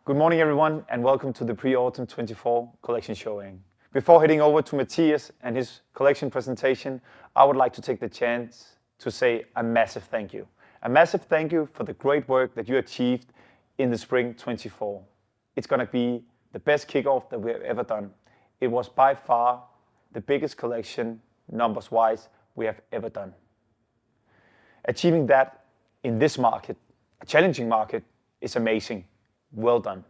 Good morning everyone and welcome to the Pre-Autumn 24 collection showing. Before heading over to Matthias and his collection presentation, I would like to take the chance to say a massive thank you. A massive thank you for the great work that you achieved in the Spring 24. It's going to be the best kickoff that we have ever done. It was by far the biggest collection, numbers-wise, we have ever done. Achieving that in this market, a challenging market, is amazing. Well done.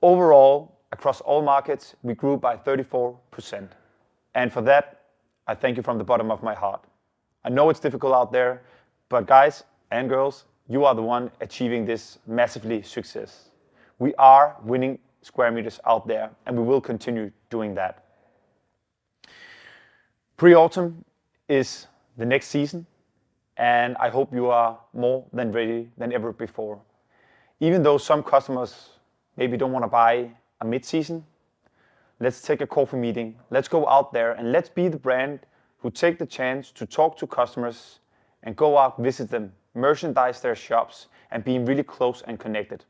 Overall, across all markets, we grew by 34%. And for that, I thank you from the bottom of my heart. I know it's difficult out there, but guys and girls, you are the one achieving this massively success. We are winning square meters out there, and we will continue doing that. Pre-autumn is the next season, and I hope you are more than ready than ever before. Even though some customers maybe don't want to buy a mid-season, let's take a coffee meeting. Let's go out there and let's be the brand who take the chance to talk to customers and go out, visit them, merchandise their shops, and being really close and connected.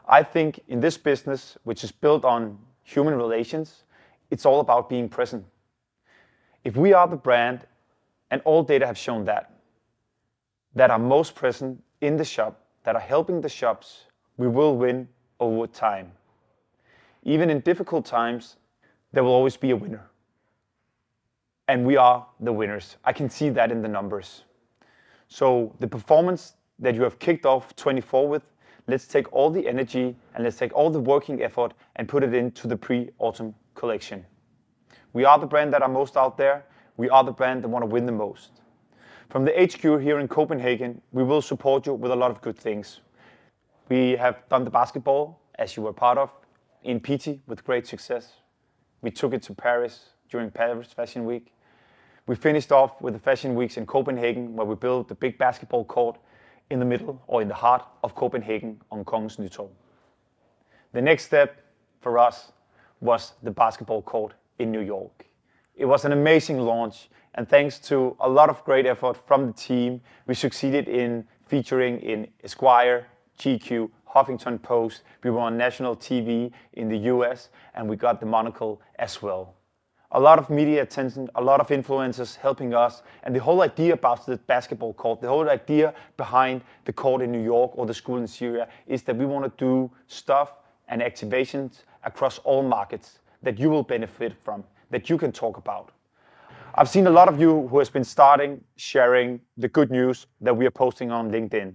I think in this business, which is built on human relations, it's all about being present. If we are the brand, and all data have shown that are most present in the shop, that are helping the shops, we will win over time. Even in difficult times, there will always be a winner. And we are the winners. I can see that in the numbers. So the performance that you have kicked off 24 with, let's take all the energy and let's take all the working effort and put it into the pre-autumn collection. We are the brand that are most out there. We are the brand that want to win the most. From the HQ here in Copenhagen, we will support you with a lot of good things. We have done the basketball, as you were part of, in PT with great success. We took it to Paris during Paris Fashion Week. We finished off with the Fashion Weeks in Copenhagen, where we built the big basketball court in the middle or in the heart of Copenhagen on Kongens Nytorv. The next step for us was the basketball court in New York. It was an amazing launch, and thanks to a lot of great effort from the team, we succeeded in featuring in Esquire, GQ, Huffington Post. We were on national TV in the US, and we got the monocle as well. A lot of media attention, a lot of influencers helping us, and the whole idea about the basketball court, the whole idea behind the court in New York or the school in Syria is that we want to do stuff and activations across all markets that you will benefit from, that you can talk about. I've seen a lot of you who has been sharing the good news that we are posting on LinkedIn.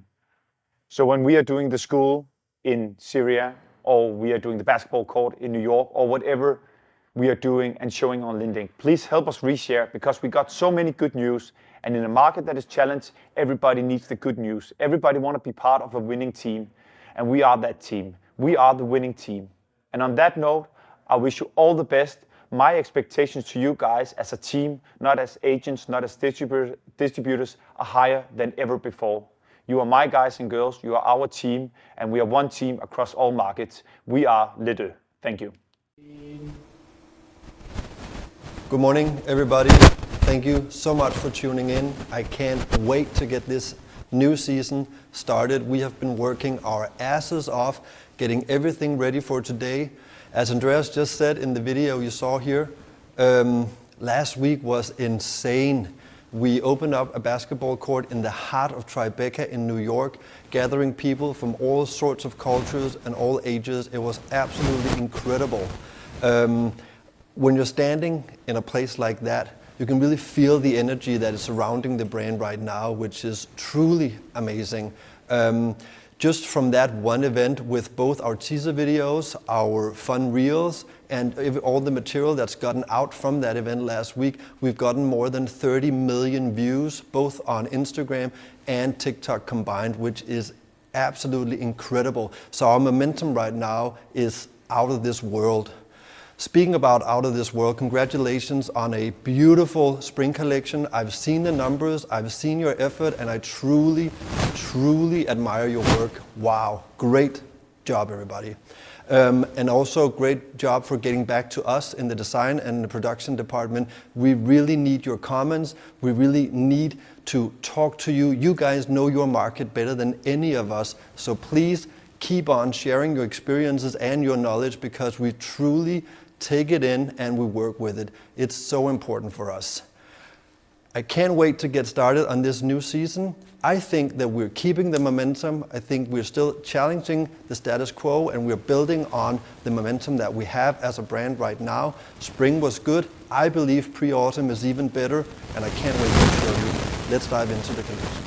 So when we are doing the school in Syria, or we are doing the basketball court in New York, or whatever we are doing and showing on LinkedIn, please help us reshare, because we got so many good news. And in a market that is challenged, everybody needs the good news. Everybody want to be part of a winning team, and we are that team. We are the winning team. And on that note, I wish you all the best. My expectations to you guys as a team, not as agents, not as distributors, are higher than ever before. You are my guys and girls, you are our team, and we are one team across all markets. We are Deux. Thank you. Good morning, everybody. Thank you so much for tuning in. I can't wait to get this new season started. We have been working our asses off, getting everything ready for today. As Andreas just said in the video you saw here, last week was insane. We opened up a basketball court in the heart of Tribeca in New York, gathering people from all sorts of cultures and all ages. It was absolutely incredible. When you're standing in a place like that, you can really feel the energy that is surrounding the brand right now, which is truly amazing. Just from that one event with both our teaser videos, our fun reels, and all the material that's gotten out from that event last week, we've gotten more than 30 million views, both on Instagram and TikTok combined, which is absolutely incredible. So our momentum right now is out of this world. Speaking about out of this world, congratulations on a beautiful spring collection. I've seen the numbers, I've seen your effort, and I truly, truly admire your work. Wow, great job, everybody. And also great job for getting back to us in the design and the production department. We really need your comments. We really need to talk to you. You guys know your market better than any of us, so please keep on sharing your experiences and your knowledge because we truly take it in and we work with it. It's so important for us. I can't wait to get started on this new season. I think that we're keeping the momentum. I think we're still challenging the status quo and we're building on the momentum that we have as a brand right now. Spring was good. I believe pre-autumn is even better and I can't wait to show you. Let's dive into the collection.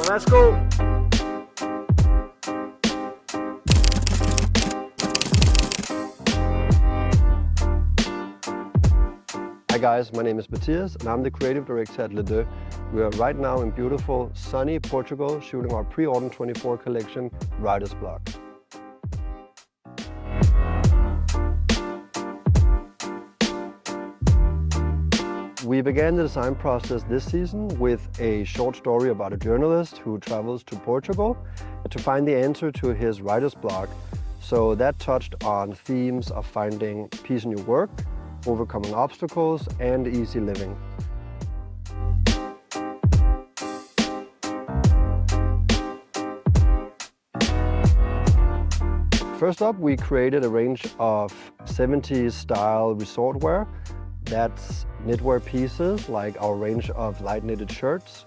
Let's go! Hi guys, my name is Matthias and I'm the creative director at Deux. We are right now in beautiful sunny Portugal shooting our pre-autumn 24 collection, Writer's Block. We began the design process this season with a short story about a journalist who travels to Portugal to find the answer to his writer's block. So that touched on themes of finding peace in your work, overcoming obstacles, and easy living. First up, we created a range of 70s style resort wear. That's knitwear pieces like our range of light knitted shirts.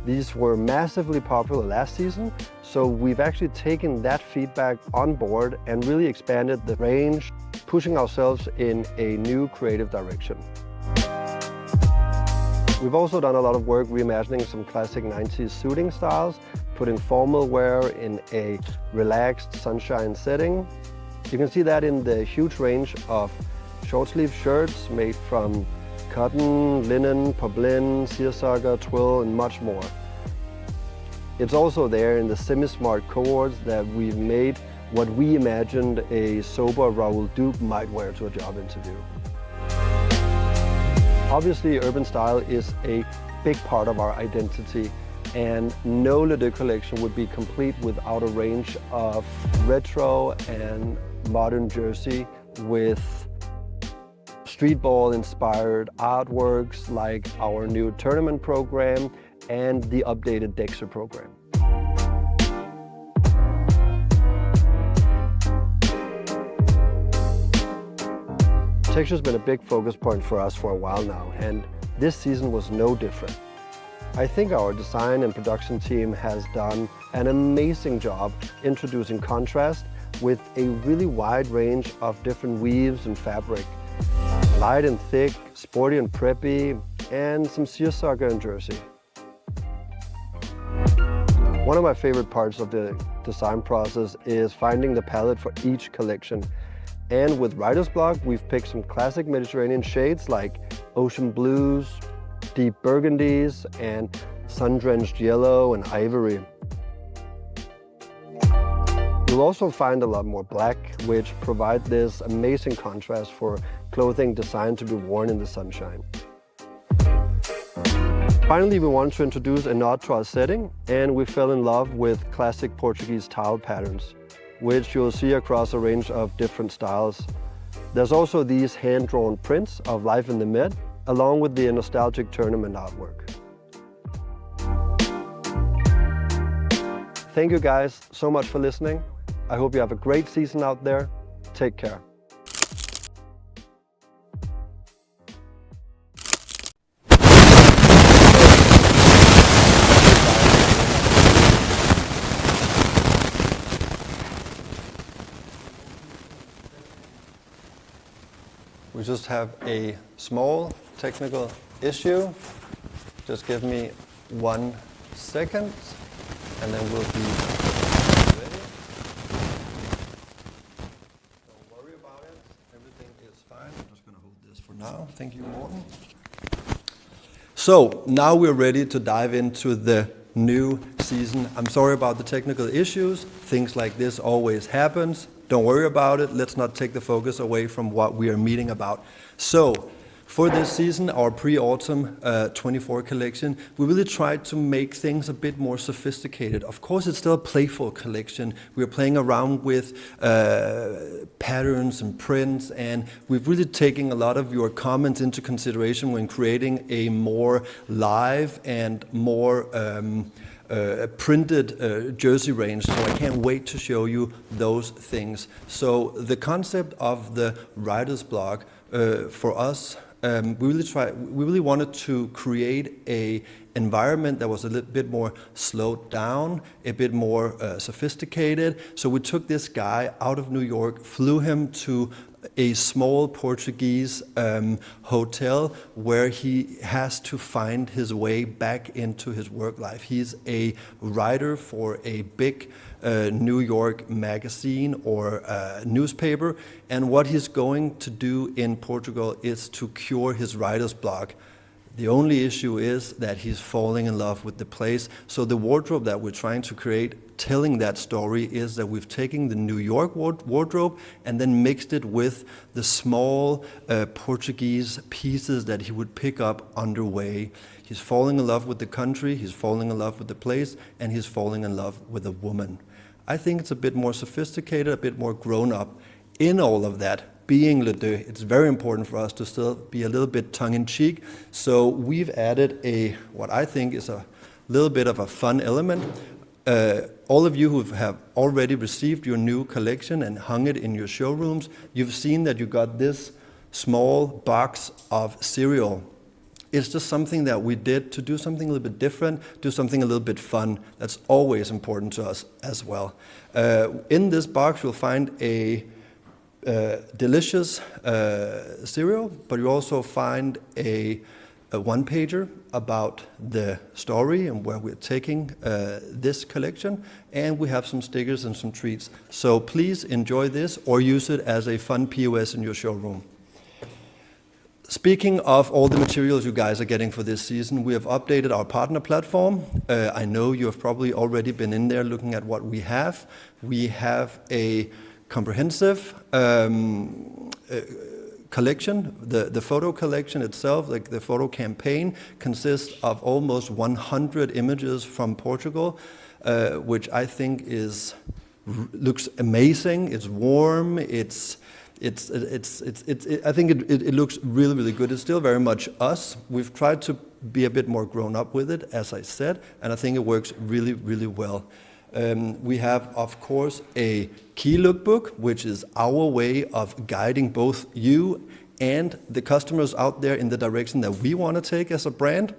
These were massively popular last season, so we've actually taken that feedback on board and really expanded the range, pushing ourselves in a new creative direction. We've also done a lot of work reimagining some classic 90s suiting styles, putting formal wear in a relaxed sunshine setting. You can see that in the huge range of short sleeve shirts made from cotton, linen, poplin, seersucker, twill, and much more. It's also there in the semi-smart cohorts that we've made what we imagined a sober Raoul Duke might wear to a job interview. Obviously, urban style is a big part of our identity, and no Deux collection would be complete without a range of retro and modern jersey with street ball inspired artworks like our new tournament program and the updated Dexter program. Texture's been a big focus point for us for a while now, and this season was no different. I think our design and production team has done an amazing job introducing contrast with a really wide range of different weaves and fabric. Light and thick, sporty and preppy, and some seersucker and jersey. One of my favorite parts of the design process is finding the palette for each collection. And with Writer's Block, we've picked some classic Mediterranean shades like ocean blues, deep burgundies, and sun-drenched yellow and ivory. You'll also find a lot more black, which provide this amazing contrast for clothing designed to be worn in the sunshine. Finally, we wanted to introduce a nod to our setting, and we fell in love with classic Portuguese tile patterns, which you'll see across a range of different styles. There's also these hand-drawn prints of life in the Med, along with the nostalgic tournament artwork. Thank you guys so much for listening. I hope you have a great season out there. Take care. We just have a small technical issue. Just give me 1 second and then we'll be ready. Don't worry about it. Everything is fine. I'm just going to hold this for now. Thank you, Morten. So now we're ready to dive into the new season. I'm sorry about the technical issues. Things like this always happens. Don't worry about it. Let's not take the focus away from what we are meeting about. So, For this season, our pre-autumn 24 collection, we really tried to make things a bit more sophisticated. Of course, it's still a playful collection. We're playing around with patterns and prints, and we've really taken a lot of your comments into consideration when creating a more live and more printed jersey range, so I can't wait to show you those things. So the concept of the writer's block for us, we really wanted to create a environment that was a little bit more slowed down, a bit more sophisticated. So we took this guy out of New York, flew him to a small Portuguese hotel where he has to find his way back into his work life. He's a writer for a big New York magazine or newspaper, and what he's going to do in Portugal is to cure his writer's block. The only issue is that he's falling in love with the place. So the wardrobe that we're trying to create, telling that story, is that we've taken the New York wardrobe and then mixed it with the small Portuguese pieces that he would pick up underway. He's falling in love with the country, he's falling in love with the place, and he's falling in love with a woman. I think it's a bit more sophisticated, a bit more grown up. In all of that, being Le Deux, it's very important for us to still be a little bit tongue-in-cheek. So we've added what I think is a little bit of a fun element. All of you who have already received your new collection and hung it in your showrooms, you've seen that you got this small box of cereal. It's just something that we did to do something a little bit different, do something a little bit fun. That's always important to us as well. In this box, you'll find a delicious cereal, but you also find a one-pager about the story and where we're taking this collection, and we have some stickers and some treats. So please enjoy this or use it as a fun POS in your showroom. Speaking of all the materials you guys are getting for this season, we have updated our partner platform. I know you have probably already been in there looking at what we have. We have a comprehensive collection. The photo collection itself, like the photo campaign, consists of almost 100 images from Portugal, which I think looks amazing. It's warm. I think it looks really, really good. It's still very much us. We've tried to be a bit more grown up with it, as I said, and I think it works really, really well. We have, of course, a key lookbook, which is our way of guiding both you and the customers out there in the direction that we want to take as a brand.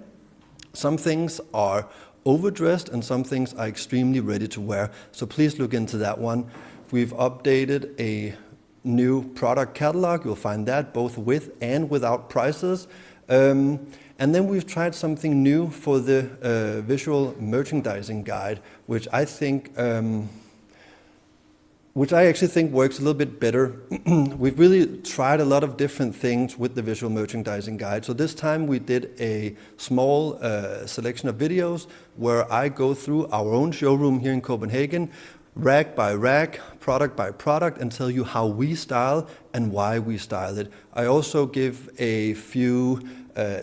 Some things are overdressed and some things are extremely ready to wear. So please look into that one. We've updated a new product catalog. You'll find that both with and without prices. And then we've tried something new for the visual merchandising guide, which I actually think works a little bit better. We've really tried a lot of different things with the visual merchandising guide. So this time we did a small selection of videos where I go through our own showroom here in Copenhagen, rack by rack, product by product, and tell you how we style and why we style it. I also give a few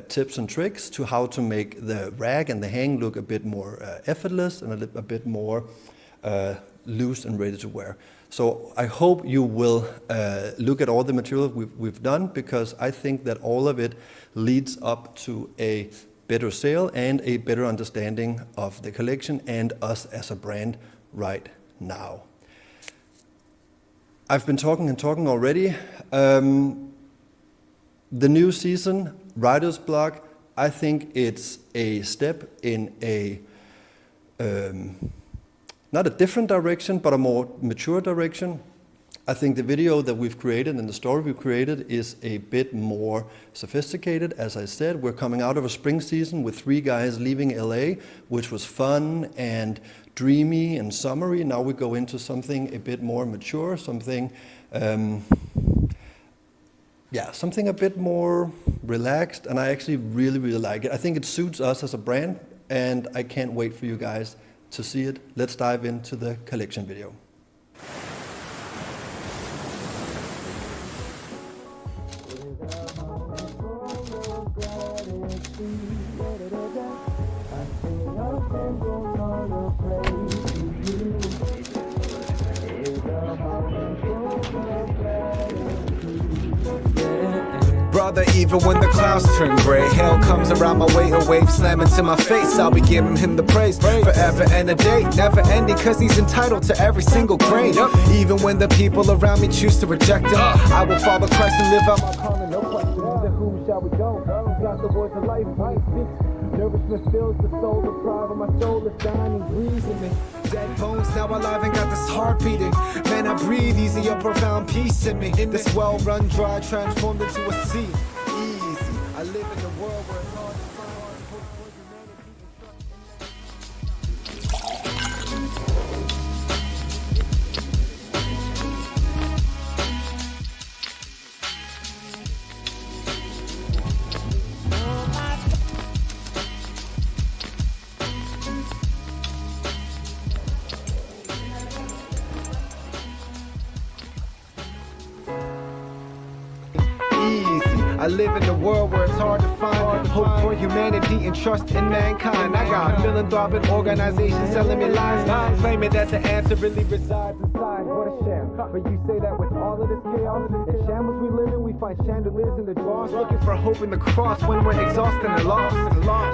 tips and tricks to how to make the rack and the hang look a bit more effortless and a bit more loose and ready to wear. So I hope you will look at all the material we've done, because I think that all of it leads up to a better sale and a better understanding of the collection and us as a brand right now. I've been talking already. The new season, writer's block, I think it's a step in not a different direction, but a more mature direction. I think the video that we've created and the story we've created is a bit more sophisticated. As I said, we're coming out of a spring season with 3 guys leaving LA, which was fun and dreamy and summery. Now we go into something a bit more mature, something a bit more relaxed, and I actually really, really like it. I think it suits us as a brand, and I can't wait for you guys to see it. Let's dive into the collection video. Brother, even when the clouds turn gray, hell comes around my way, a wave slamming to my face. I'll be giving him the praise forever and a day, never ending, cause he's entitled to every single grain. Even when the people around me choose to reject him, I will follow Christ and live out my calling. No question, to whom shall we go? He's got the voice of life when he speaks. Nervousness fills the soul, the pride of my soul is dying and breathes in me. Dead bones now alive and got this heart beating. Man, I breathe easy, a profound peace in me. This well run dry, transformed into a sea. Easy, I live in a world where it's hard to find hope for humanity and trust I live in a world where it's hard to find hope for humanity and trust in mankind. I got philanthropic organizations selling me lies, claiming that the answer really resides inside. What a sham. But you say that with all of this chaos and shambles we live in, we find chandeliers in the drawers, looking for hope in the cross when we're exhausted and lost.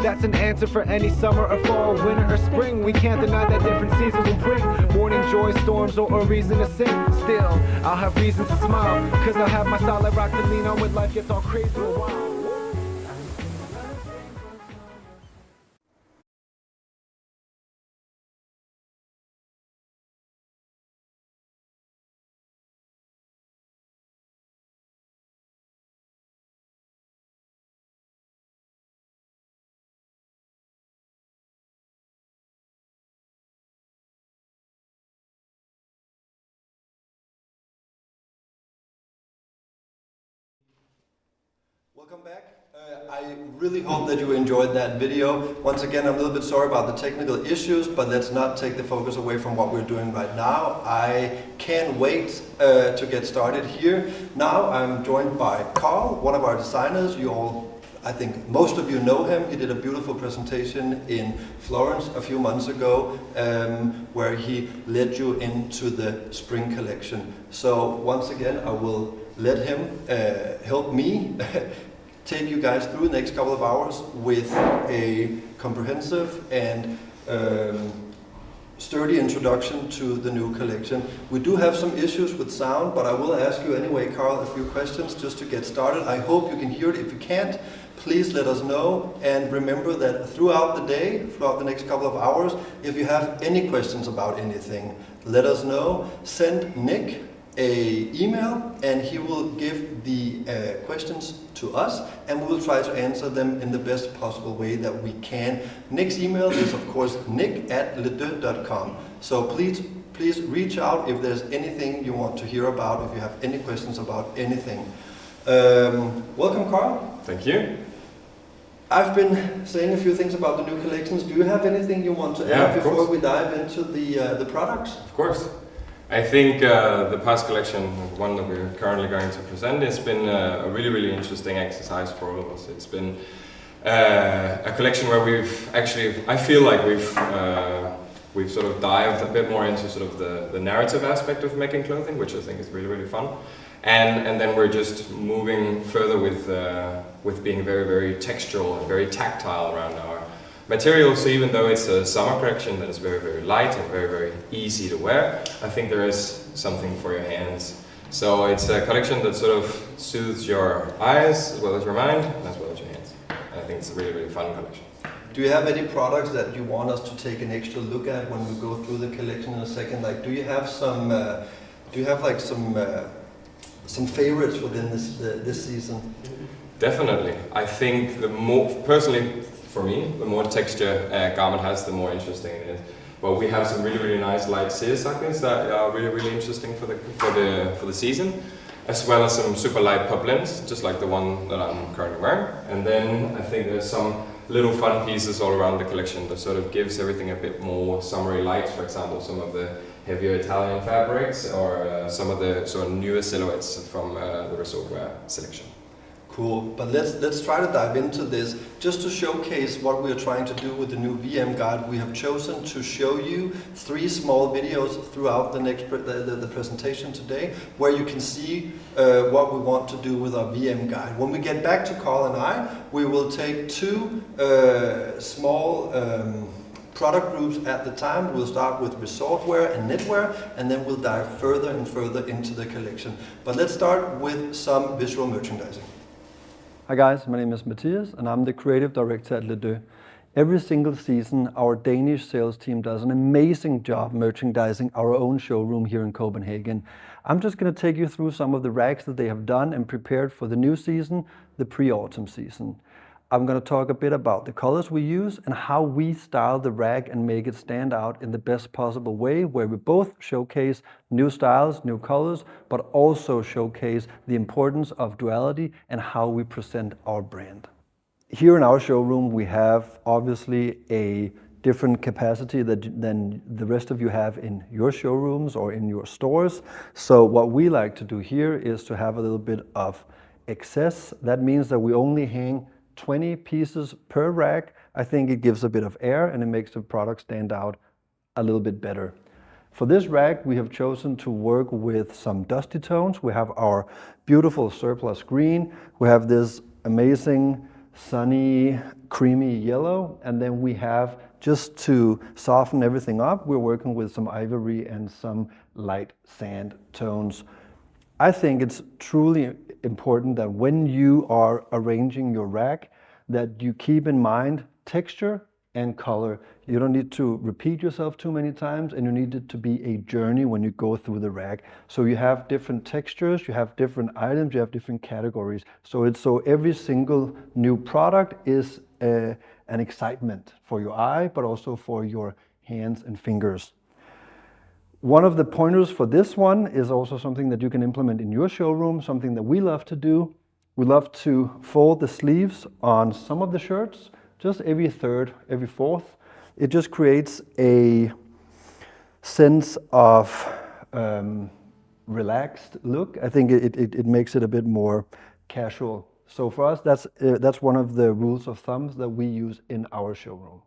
That's an answer for any summer or fall, winter or spring. We can't deny that different seasons will bring morning joy, storms, or a reason to sing. Still, I'll have reasons to smile, cause I'll have my solid rock to lean on when life gets all crazy for a while. Welcome back. I really hope that you enjoyed that video. Once again, I'm a little bit sorry about the technical issues, but let's not take the focus away from what we're doing right now. I can't wait to get started here. Now I'm joined by Carl, one of our designers. You all, I think most of you know him. He did a beautiful presentation in Florence a few months ago where he led you into the spring collection. So once again, I will let him help me take you guys through the next couple of hours with a comprehensive and sturdy introduction to the new collection. We do have some issues with sound, but I will ask you anyway, Carl, a few questions just to get started. I hope you can hear it. If you can't, please let us know. And remember that throughout the day, throughout the next couple of hours, if you have any questions about anything, let us know. Send Nick an email and he will give the questions to us and we will try to answer them in the best possible way that we can. Nick's email is of course nick@ledeux.com. So please reach out if there's anything you want to hear about, if you have any questions about anything. Welcome, Carl. Thank you. I've been saying a few things about the new collections. Do you have anything you want to add before we dive into the products? Of course. I think the past collection, one that we're currently going to present, has been a really, really interesting exercise for all of us. It's been a collection where we've actually, I feel like we've sort of dived a bit more into sort of the narrative aspect of making clothing, which I think is really, really fun. And then we're just moving further with being very, very textural and very tactile around our materials. So even though it's a summer collection that is very, very light and very, very easy to wear, I think there is something for your hands. So it's a collection that sort of soothes your eyes as well as your mind and as well as your hands. And I think it's a really, really fun collection. Do you have any products that you want us to take an extra look at when we go through the collection in a second? Like, do you have some favorites within this season? Definitely. I think the more, personally, for me, the more texture a garment has, the more interesting it is. But we have some really, really nice light seersuckers that are really, really interesting for the season, as well as some super light poplins, just like the one that I'm currently wearing. And then I think there's some little fun pieces all around the collection that sort of gives everything a bit more summery light. For example, some of the heavier Italian fabrics or some of the sort of newer silhouettes from the resort wear selection. Cool, but let's try to dive into this. Just to showcase what we are trying to do with the new VM guide, we have chosen to show you 3 small videos throughout the presentation today, where you can see what we want to do with our VM guide. When we get back to Carl and I, we will take 2 small product groups at the time. We'll start with resort wear and knitwear, and then we'll dive further and further into the collection. But let's start with some visual merchandising. Hi guys, my name is Mathias and I'm the creative director at Deux. Every single season our Danish sales team does an amazing job merchandising our own showroom here in Copenhagen. I'm just going to take you through some of the rags that they have done and prepared for the new season, the pre-autumn season. I'm going to talk a bit about the colors we use and how we style the rag and make it stand out in the best possible way, where we both showcase new styles, new colors, but also showcase the importance of duality and how we present our brand. Here in our showroom, we have obviously a different capacity than the rest of you have in your showrooms or in your stores. So what we like to do here is to have a little bit of excess. That means that we only hang 20 pieces per rack. I think it gives a bit of air and it makes the product stand out a little bit better. For this rack, we have chosen to work with some dusty tones. We have our beautiful surplus green. We have this amazing sunny, creamy yellow. And then we have, just to soften everything up, we're working with some ivory and some light sand tones. I think it's truly important that when you are arranging your rack, that you keep in mind texture and color. You don't need to repeat yourself too many times, and you need it to be a journey when you go through the rack. So you have different textures, you have different items, you have different categories. So every single new product is an excitement for your eye, but also for your hands and fingers. One of the pointers for this one is also something that you can implement in your showroom, something that we love to do. We love to fold the sleeves on some of the shirts, just every third, every fourth. It just creates a sense of relaxed look. I think it makes it a bit more casual. So for us, that's one of the rules of thumb that we use in our showroom.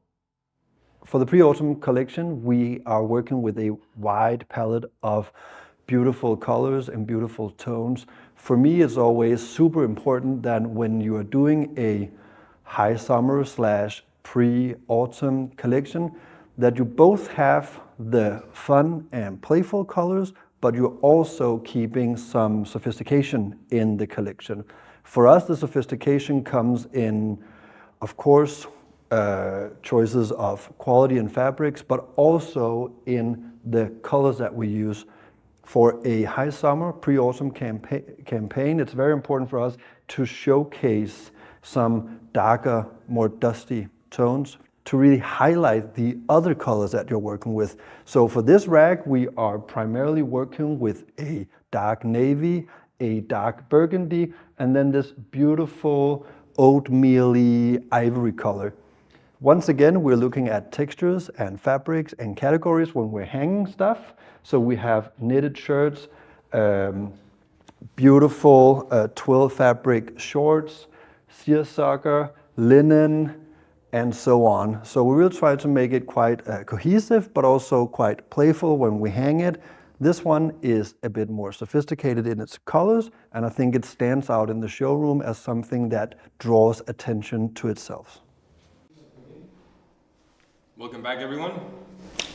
For the pre-autumn collection, we are working with a wide palette of beautiful colors and beautiful tones. For me, it's always super important that when you are doing a high summer / pre-autumn collection, that you both have the fun and playful colors, but you're also keeping some sophistication in the collection. For us, the sophistication comes in, of course, choices of quality and fabrics, but also in the colors that we use. For a high summer pre-autumn campaign, it's very important for us to showcase some darker, more dusty tones to really highlight the other colors that you're working with. So for this rag, we are primarily working with a dark navy, a dark burgundy, and then this beautiful oatmeal-y ivory color. Once again, we're looking at textures and fabrics and categories when we're hanging stuff. So we have knitted shirts, beautiful twill fabric shorts, seersucker, linen, and so on. So we will try to make it quite cohesive, but also quite playful when we hang it. This one is a bit more sophisticated in its colors, and I think it stands out in the showroom as something that draws attention to itself. Welcome back, everyone.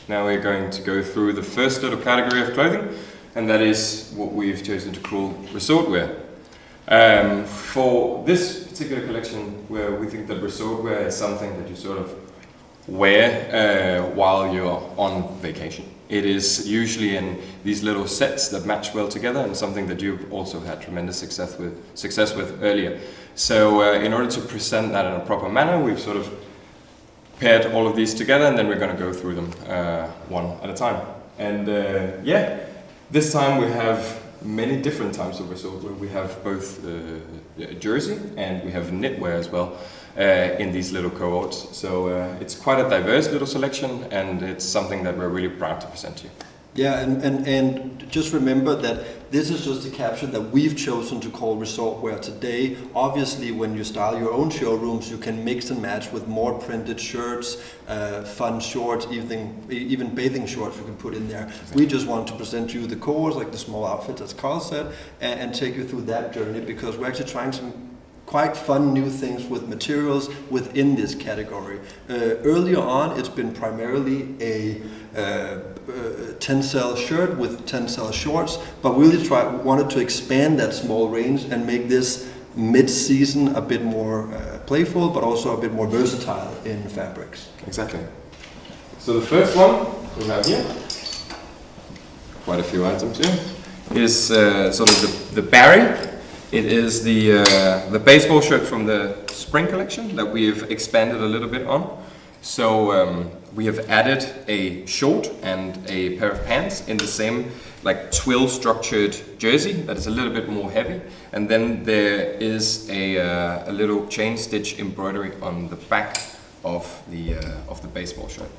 Now we're going to go through the first little category of clothing, and that is what we've chosen to call resort wear. For this particular collection, where we think that resort wear is something that you sort of wear while you're on vacation. It is usually in these little sets that match well together, and something that you've also had tremendous success with earlier. So in order to present that in a proper manner, we've sort of paired all of these together, and then we're going to go through them one at a time. And this time we have many different types of resort wear. We have both jersey and we have knitwear as well in these little cohorts. So it's quite a diverse little selection, and it's something that we're really proud to present to you. Yeah, and just remember that this is just a capsule that we've chosen to call resort wear today. Obviously, when you style your own showrooms, you can mix and match with more printed shirts, fun shorts, even bathing shorts you can put in there. We just want to present you the cores, like the small outfits, as Carl said, and take you through that journey, because we're actually trying some quite fun new things with materials within this category. Earlier on, it's been primarily a tencel shirt with tencel shorts, but we really wanted to expand that small range and make this mid-season a bit more playful, but also a bit more versatile in fabrics. Exactly. So the first one we have here, quite a few items here, is sort of the Barry. It is the baseball shirt from the spring collection that we have expanded a little bit on. So we have added a short and a pair of pants in the same like twill structured jersey that is a little bit more heavy, and then there is a little chain stitch embroidery on the back of the baseball shirt.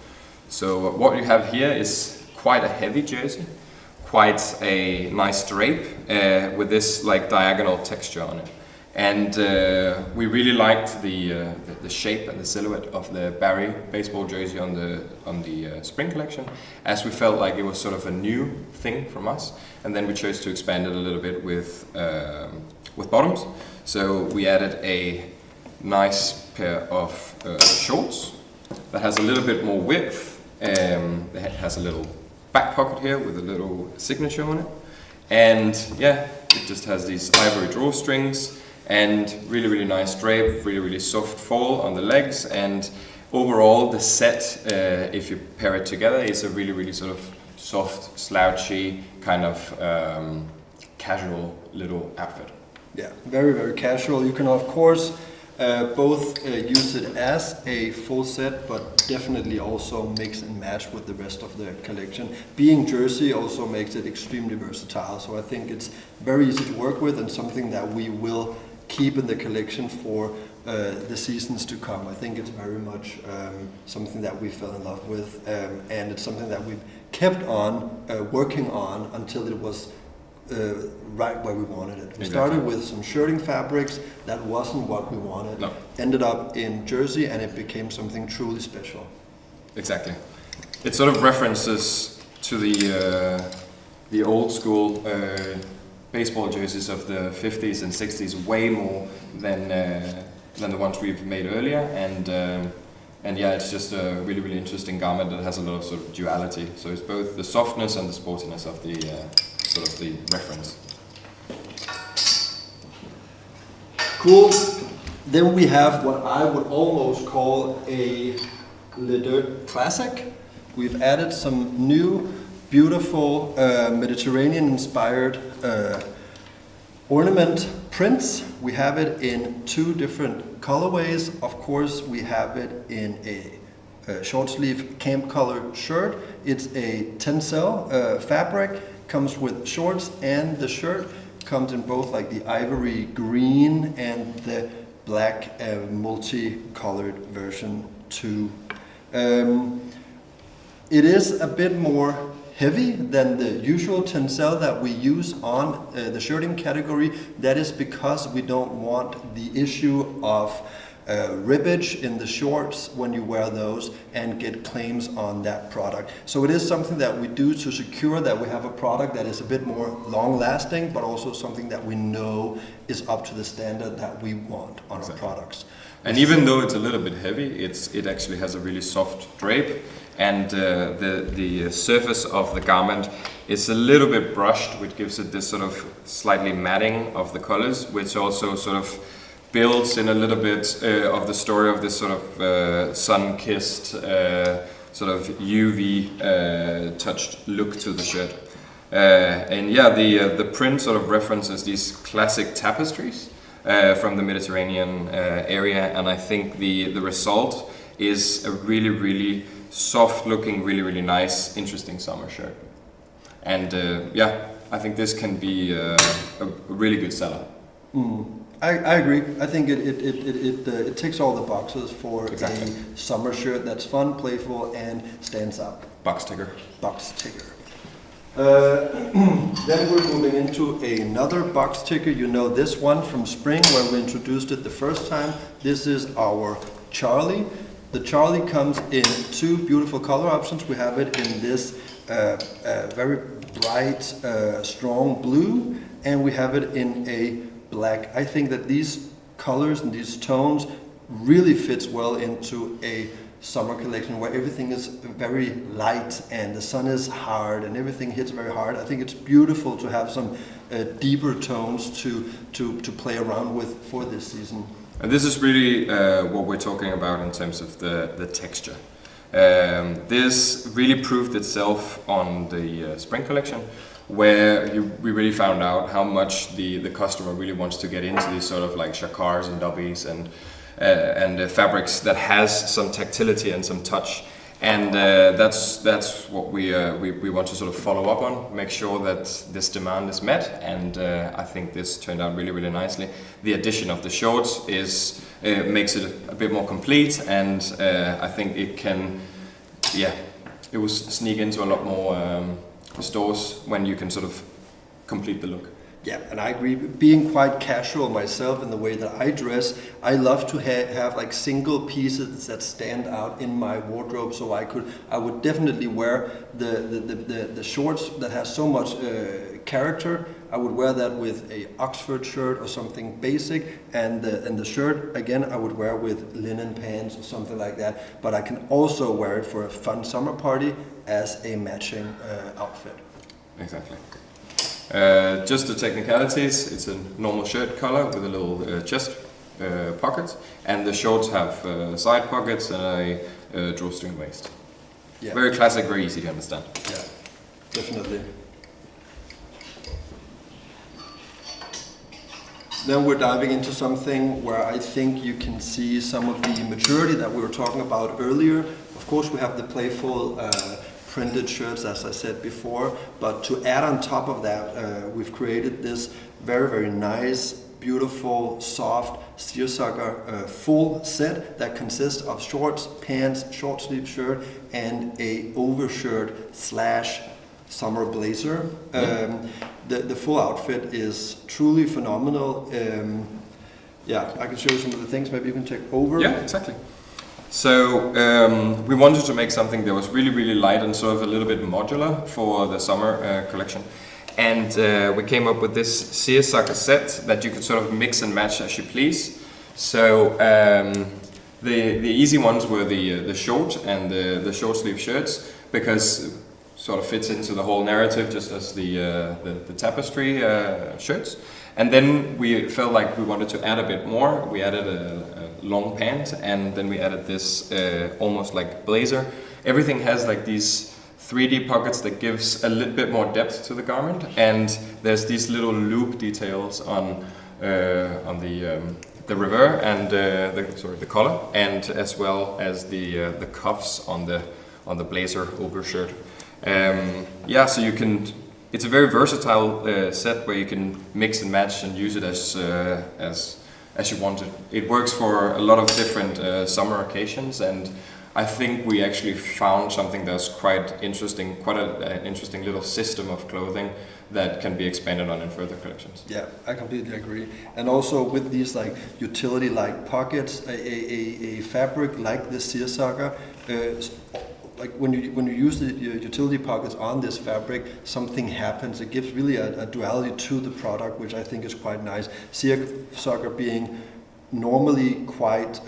So what you have here is quite a heavy jersey, quite a nice drape with this like diagonal texture on it. And we really liked the shape and the silhouette of the Barry baseball jersey on the spring collection, as we felt like it was sort of a new thing from us. And then we chose to expand it a little bit with bottoms. So we added a nice pair of shorts that has a little bit more width. It has a little back pocket here with a little signature on it. And yeah, it just has these ivory drawstrings. And really, really nice drape, really, really soft fall on the legs, and overall the set, if you pair it together, is a really, really sort of soft, slouchy, kind of casual little outfit. Yeah, very, very casual. You can of course both use it as a full set, but definitely also mix and match with the rest of the collection. Being jersey also makes it extremely versatile, so I think it's very easy to work with and something that we will keep in the collection for the seasons to come. I think it's very much something that we fell in love with, and it's something that we've kept on working on until it was right where we wanted it. We started with some shirting fabrics that wasn't what we wanted. No. Ended up in jersey, and it became something truly special. Exactly. It sort of references to the old school baseball jerseys of the 50s and 60s way more than the ones we've made earlier, and yeah, it's just a really, really interesting garment that has a lot of sort of duality. So it's both the softness and the sportiness of the sort of the reference. Cool. Then we have what I would almost call a Les Deux classic. We've added some new, beautiful Mediterranean-inspired ornament prints. We have it in two different colorways. Of course, we have it in a short sleeve camp color shirt. It's a tencel fabric, comes with shorts, and the shirt comes in both like the ivory green and the black multi-colored version too. It is a bit more heavy than the usual tencel that we use on the shirting category. That is because we don't want the issue of ribbage in the shorts when you wear those and get claims on that product. So it is something that we do to secure that we have a product that is a bit more long lasting, but also something that we know is up to the standard that we want on our products. And even though it's a little bit heavy, it actually has a really soft drape, and the surface of the garment is a little bit brushed, which gives it this sort of slightly matting of the colors, which also sort of builds in a little bit of the story of this sort of sun-kissed, sort of UV touched look to the shirt. And yeah, the print sort of references these classic tapestries from the Mediterranean area, and I think the result is a really, really soft-looking, really, really nice, interesting summer shirt. And yeah, I think this can be a really good seller. I agree. I think it ticks all the boxes for a summer shirt that's fun, playful, and stands up. Box ticker. Box ticker. Then we're moving into another box ticker. You know this one from spring where we introduced it the first time. This is our Charlie. The Charlie comes in two beautiful color options. We have it in this very bright, strong blue, and we have it in a black. I think that these colors and these tones really fits well into a summer collection where everything is very light and the sun is hard and everything hits very hard. I think it's beautiful to have some deeper tones to play around with for this season. And this is really what we're talking about in terms of the texture. This really proved itself on the spring collection, where we really found out how much the customer really wants to get into these sort of like jacquards and dobbies and fabrics that has some tactility and some touch, and that's what we want to sort of follow up on, make sure that this demand is met, and I think this turned out really nicely. The addition of the shorts makes it a bit more complete, and I think it will sneak into a lot more stores when you can sort of complete the look. Yeah, and I agree. Being quite casual myself in the way that I dress, I love to have like single pieces that stand out in my wardrobe. So I would definitely wear the shorts that has so much character. I would wear that with a Oxford shirt or something basic, and the shirt again I would wear with linen pants or something like that. But I can also wear it for a fun summer party as a matching outfit. Exactly. Just the technicalities, it's a normal shirt color with a little chest pocket, and the shorts have side pockets and a drawstring waist. Yeah. Very classic, very easy to understand. Yeah, definitely. Then we're diving into something where I think you can see some of the maturity that we were talking about earlier. Of course, we have the playful printed shirts, as I said before, but to add on top of that, we've created this very nice, beautiful, soft seersucker full set that consists of shorts, pants, short sleeve shirt, and a overshirt / summer blazer. The full outfit is truly phenomenal. Yeah, I can show you some of the things. Maybe you can take over. Yeah, exactly. So we wanted to make something that was really light and sort of a little bit modular for the summer collection. And we came up with this seersucker set that you could sort of mix and match as you please. So the easy ones were the short and the short sleeve shirts, because sort of fits into the whole narrative just as the tapestry shirts. And then we felt like we wanted to add a bit more. We added a long pant, and then we added this almost like blazer. Everything has like these 3D pockets that gives a little bit more depth to the garment, and there's these little loop details on the revers and the collar, and as well as the cuffs on the blazer overshirt. So you can. It's a very versatile set where you can mix and match and use it as you want it. It works for a lot of different summer occasions, and I think we actually found something that's quite interesting, an interesting little system of clothing that can be expanded on in further collections. Yeah, I completely agree. And also with these like utility-like pockets, a fabric like the seersucker, like when you use the utility pockets on this fabric, something happens. It gives really a duality to the product, which I think is quite nice. Seersucker being normally quite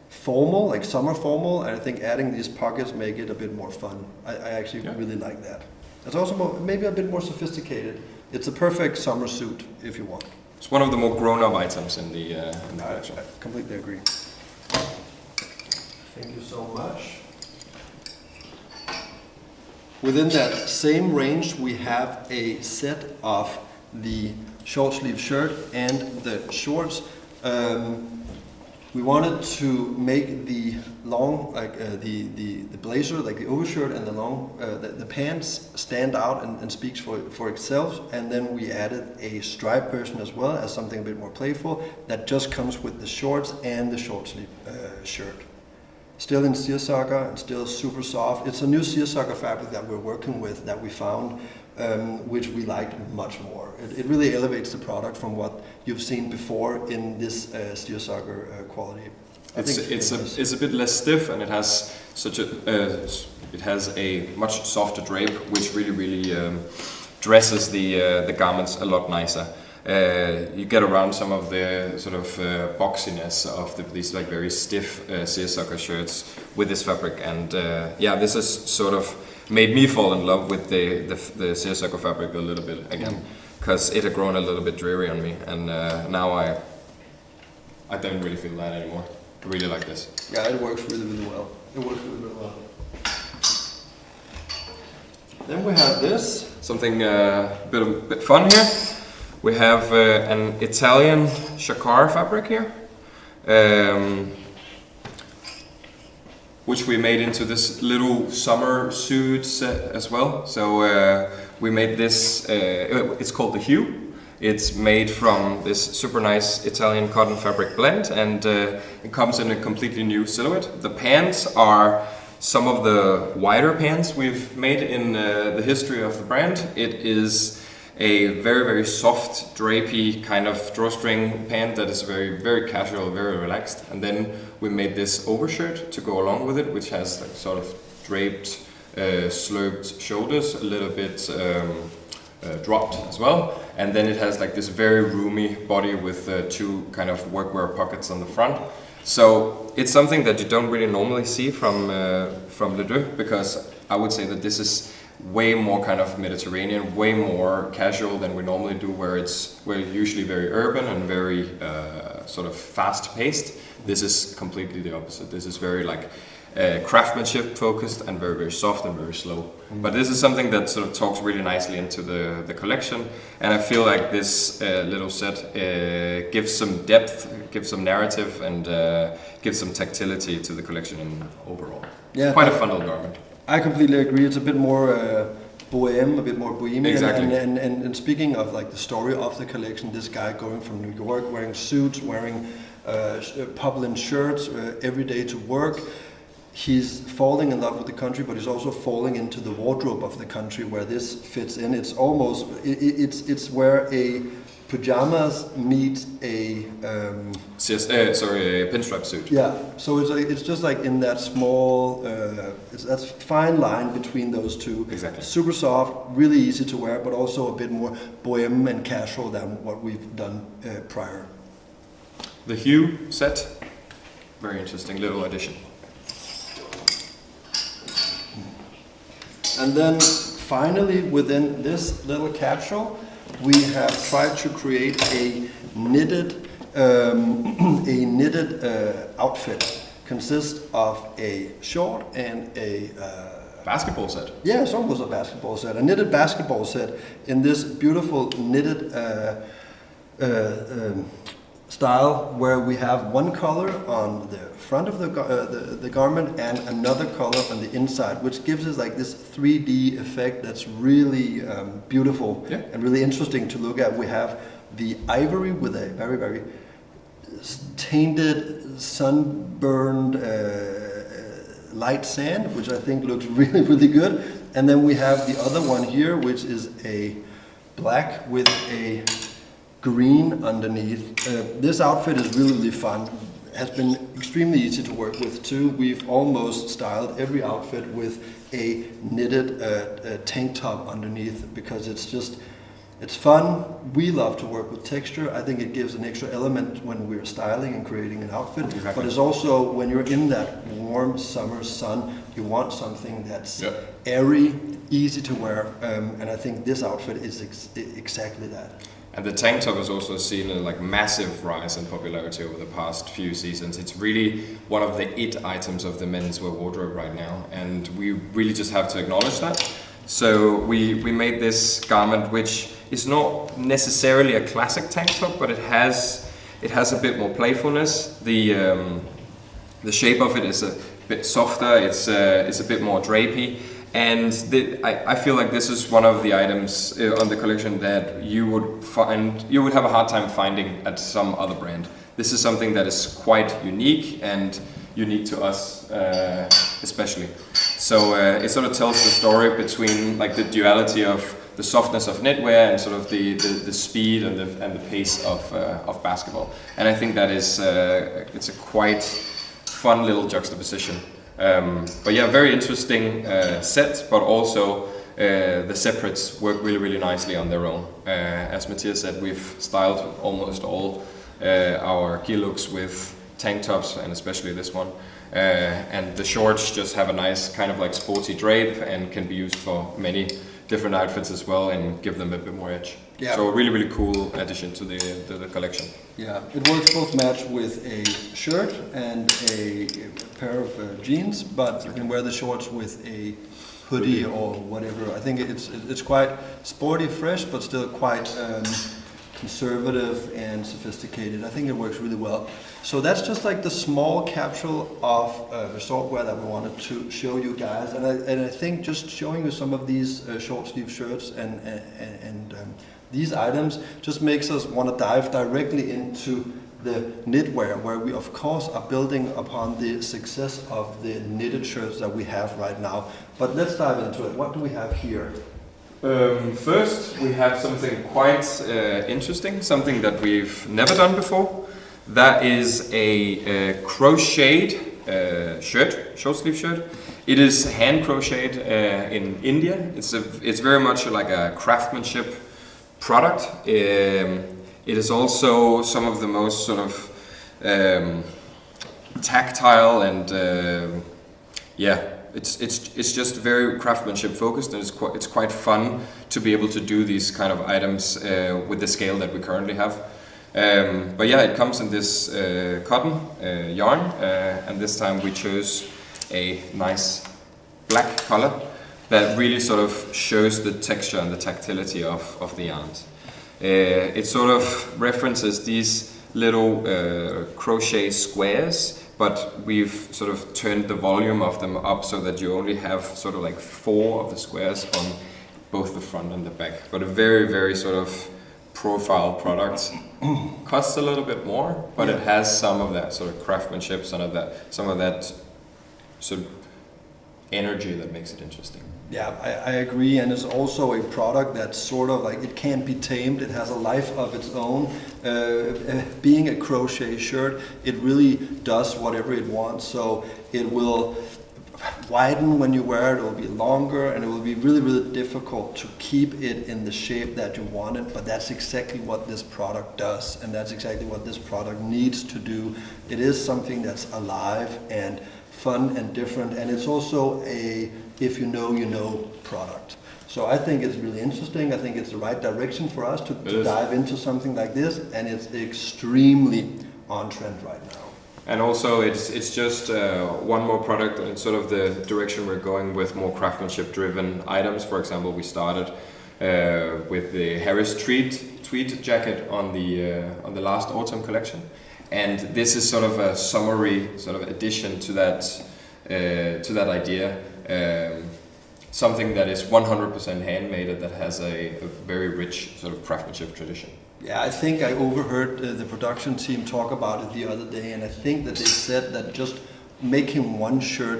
formal, like summer formal, and I think adding these pockets make it a bit more fun. I actually really like that. It's also maybe a bit more sophisticated. It's a perfect summer suit if you want. It's one of the more grown-up items in the collection. I completely agree. Thank you so much. Within that same range, we have a set of the short sleeve shirt and the shorts. We wanted to make the long, like the blazer, like the overshirt, and the long the pants stand out and speaks for itself. And then we added a stripe version as well, as something a bit more playful that just comes with the shorts and the short sleeve shirt. Still in seersucker and still super soft. It's a new seersucker fabric that we're working with that we found, which we liked much more. It really elevates the product from what you've seen before in this seersucker quality. It's a bit less stiff, and it has it has a much softer drape, which really dresses the garments a lot nicer. You get around some of the sort of boxiness of these like very stiff seersucker shirts with this fabric, and yeah, this has sort of made me fall in love with the seersucker fabric a little bit again, because it had grown a little bit dreary on me, and now I don't really feel that anymore. I really like this. Yeah, it works really well. Then we have this. Something a bit fun here. We have an Italian jacquard fabric here, which we made into this little summer suit set as well. So we made this, it's called the Hue. It's made from this super nice Italian cotton fabric blend, and it comes in a completely new silhouette. The pants are some of the wider pants we've made in the history of the brand. It is a very soft, drapey kind of drawstring pant that is very casual, very relaxed. And then we made this overshirt to go along with it, which has like sort of draped, sloped shoulders, a little bit dropped as well. And then it has like this very roomy body with two kind of workwear pockets on the front. So it's something that you don't really normally see from Deux, because I would say that this is way more kind of Mediterranean, way more casual than we normally do, where we're usually very urban and very sort of fast-paced. This is completely the opposite. This is very like craftsmanship focused and very soft and very slow. But this is something that sort of talks really nicely into the collection, and I feel like this little set gives some depth, gives some narrative, and gives some tactility to the collection overall. Yeah, quite a fun little garment. I completely agree. It's a bit more bohème, a bit more bohemian. Exactly. And speaking of like the story of the collection, this guy going from New York, wearing suits, wearing poplin shirts every day to work. He's falling in love with the country, but he's also falling into the wardrobe of the country where this fits in. It's almost, it's where a pajamas meet a a pinstripe suit. Yeah, so it's just like in that small, that's fine line between those two. Exactly. Super soft, really easy to wear, but also a bit more bohème and casual than what we've done prior. The Hue set, very interesting little addition. And then finally, within this little capsule, we have tried to create a knitted outfit. Consists of a short and a basketball set. Yeah, it's almost a basketball set. A knitted basketball set in this beautiful knitted style, where we have one color on the front of the garment and another color on the inside, which gives us like this 3D effect that's really beautiful and really interesting to look at. We have the ivory with a very tainted, sunburned light sand, which I think looks really good. And then we have the other one here, which is a black with a green underneath. This outfit is really fun. Has been extremely easy to work with too. We've almost styled every outfit with a knitted tank top underneath, because it's fun. We love to work with texture. I think it gives an extra element when we're styling and creating an outfit. Exactly. But it's also, when you're in that warm summer sun, you want something that's airy, easy to wear, and I think this outfit is exactly that. And the tank top has also seen a like massive rise in popularity over the past few seasons. It's really one of the it items of the menswear wardrobe right now, and we really just have to acknowledge that. So we made this garment, which is not necessarily a classic tank top, but it has a bit more playfulness. The shape of it is a bit softer. It's a bit more drapey. And I feel like this is one of the items on the collection that you would have a hard time finding at some other brand. This is something that is quite unique, and unique to us, especially. So it sort of tells the story between like the duality of the softness of knitwear and sort of the speed and the pace of basketball. And I think that is it's a quite fun little juxtaposition. But yeah, very interesting set, but also the separates work really nicely on their own. As Matthias said, we've styled almost all our gear looks with tank tops, and especially this one. And the shorts just have a nice kind of like sporty drape and can be used for many different outfits as well and give them a bit more edge. Yeah. So a really cool addition to the collection. Yeah, it works both match with a shirt and a pair of jeans, but you can wear the shorts with a hoodie or whatever. I think it's quite sporty, fresh, but still quite conservative and sophisticated. I think it works really well. So that's just like the small capsule of resort wear that we wanted to show you guys. And I think just showing you some of these short sleeve shirts and these items just makes us want to dive directly into the knitwear, where we of course are building upon the success of the knitted shirts that we have right now. But let's dive into it. What do we have here? First, we have something quite interesting, something that we've never done before. That is a crocheted short sleeve shirt. It is hand crocheted in India. It's very much like a craftsmanship product. It is also some of the most sort of tactile and it's just very craftsmanship focused, and it's quite fun to be able to do these kind of items with the scale that we currently have. But yeah, it comes in this cotton yarn, and this time we chose a nice black color that really sort of shows the texture and the tactility of the yarns. It sort of references these little crochet squares, but we've sort of turned the volume of them up so that you only have sort of like 4 of the squares on both the front and the back. But a very sort of profile product. Costs a little bit more, but it has some of that sort of craftsmanship, some of that sort of energy that makes it interesting. Yeah, I agree, and it's also a product that's sort of like, it can't be tamed, it has a life of its own. Being a crochet shirt, it really does whatever it wants, so it will widen when you wear it, it will be longer, and it will be really difficult to keep it in the shape that you want it, but that's exactly what this product does, and that's exactly what this product needs to do. It is something that's alive and fun and different, and it's also a if you know product. So I think it's really interesting. I think it's the right direction for us to dive into something like this, and it's extremely on trend right now. And also it's just one more product in sort of the direction we're going with, more craftsmanship driven items. For example, we started with the Harris tweed jacket on the last autumn collection, and this is sort of a summary sort of addition to that idea. Something that is 100% handmade and that has a very rich sort of craftsmanship tradition. Yeah, I think I overheard the production team talk about it the other day, and I think that they said that just making one shirt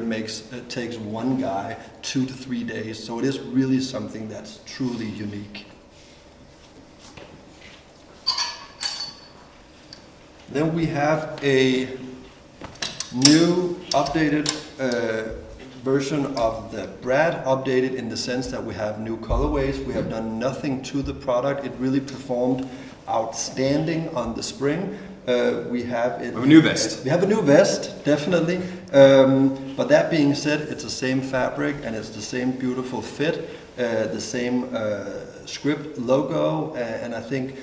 takes one guy 2 to 3 days. So it is really something that's truly unique. Then we have a new updated version of the Brad, updated in the sense that we have new colorways. We have done nothing to the product. It really performed outstanding on the spring. We have a new vest. We have a new vest, definitely. But that being said, it's the same fabric and it's the same beautiful fit, the same script logo, and I think,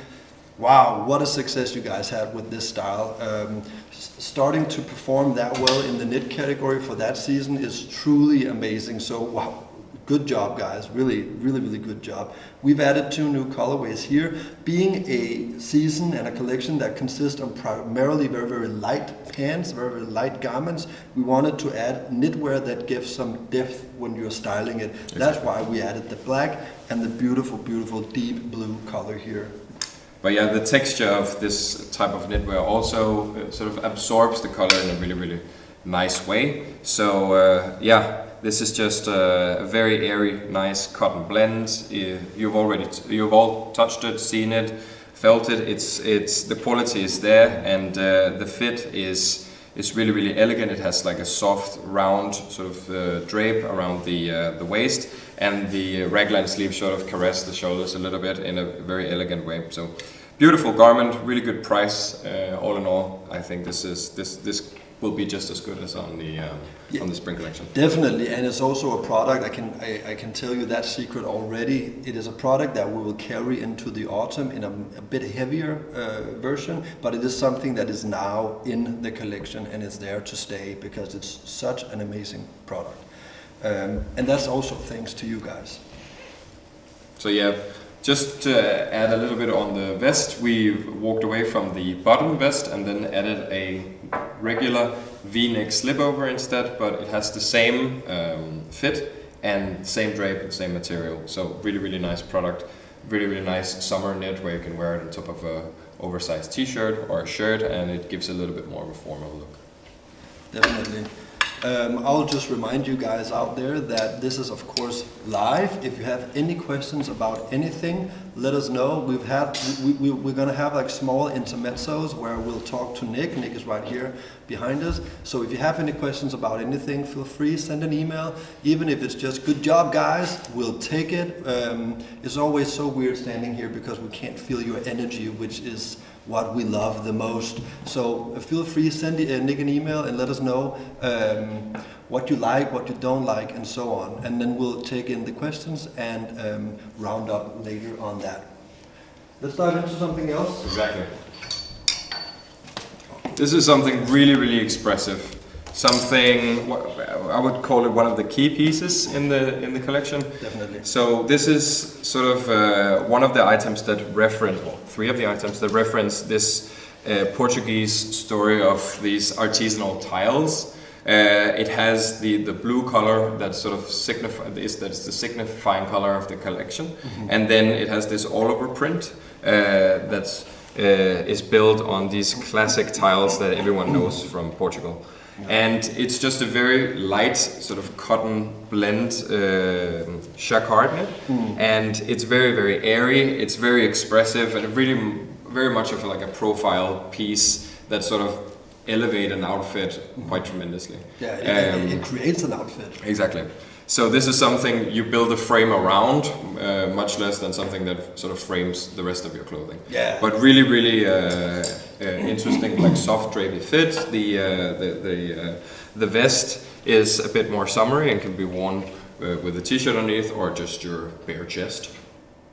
wow, what a success you guys had with this style. Starting to perform that well in the knit category for that season is truly amazing. So wow, good job guys, really good job. We've added 2 new colorways here. Being a season and a collection that consists of primarily very light pants, very light garments, we wanted to add knitwear that gives some depth when you're styling it. Exactly. That's why we added the black and the beautiful deep blue color here. But yeah, the texture of this type of knitwear also sort of absorbs the color in a really nice way. So yeah, this is just a very airy, nice cotton blend. You've all touched it, seen it, felt it. It's the quality is there, and the fit is really elegant. It has like a soft, round sort of drape around the waist, and the raglan sleeve sort of caress the shoulders a little bit in a very elegant way. So beautiful garment, really good price. All in all, I think this will be just as good as on the spring collection. Definitely, and it's also a product, I can tell you that secret already. It is a product that we will carry into the autumn in a bit heavier version, but it is something that is now in the collection and it's there to stay because it's such an amazing product. And that's also thanks to you guys. So yeah, just to add a little bit on the vest, we walked away from the bottom vest and then added a regular V-neck slipover instead, but it has the same fit and same drape and same material. So really nice product, really nice summer knit where you can wear it on top of a oversized t-shirt or a shirt, and it gives a little bit more of a formal look. Definitely. I'll just remind you guys out there that this is of course live. If you have any questions about anything, let us know. We're gonna have like small intermezzos where we'll talk to Nick. Nick is right here behind us. So if you have any questions about anything, feel free, send an email. Even if it's just good job guys, we'll take it. It's always so weird standing here because we can't feel your energy, which is what we love the most. So feel free, send Nick an email and let us know what you like, what you don't like, and so on. And then we'll take in the questions and round up later on that. Let's dive into something else. Exactly. This is something really expressive. Something, I would call it one of the key pieces in the collection. Definitely. So this is sort of one of the items that reference, well, three of the items that reference this Portuguese story of these artisanal tiles. It has the blue color that sort of that's the signifying color of the collection, and then it has this all over print that's is built on these classic tiles that everyone knows from Portugal. And it's just a very light sort of cotton blend jacquard knit, and it's very airy, it's very expressive, and really very much of like a profile piece that sort of elevate an outfit quite tremendously. Yeah, it creates an outfit. Exactly. So this is something you build a frame around, much less than something that sort of frames the rest of your clothing. Yeah. But really interesting, like soft drapey fit. The vest is a bit more summery and can be worn with a t-shirt underneath or just your bare chest.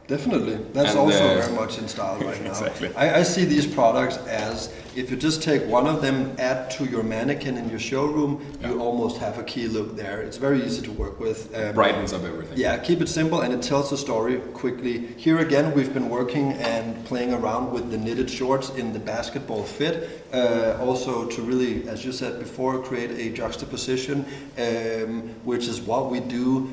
Definitely. That's And, also very much in style right now. Exactly. I see these products as, if you just take one of them, add to your mannequin in your showroom, you almost have a key look there. It's very easy to work with. Brightens up everything. Yeah, keep it simple and it tells a story quickly. Here again, we've been working and playing around with the knitted shorts in the basketball fit. Also to really, as you said before, create a juxtaposition, which is what we do.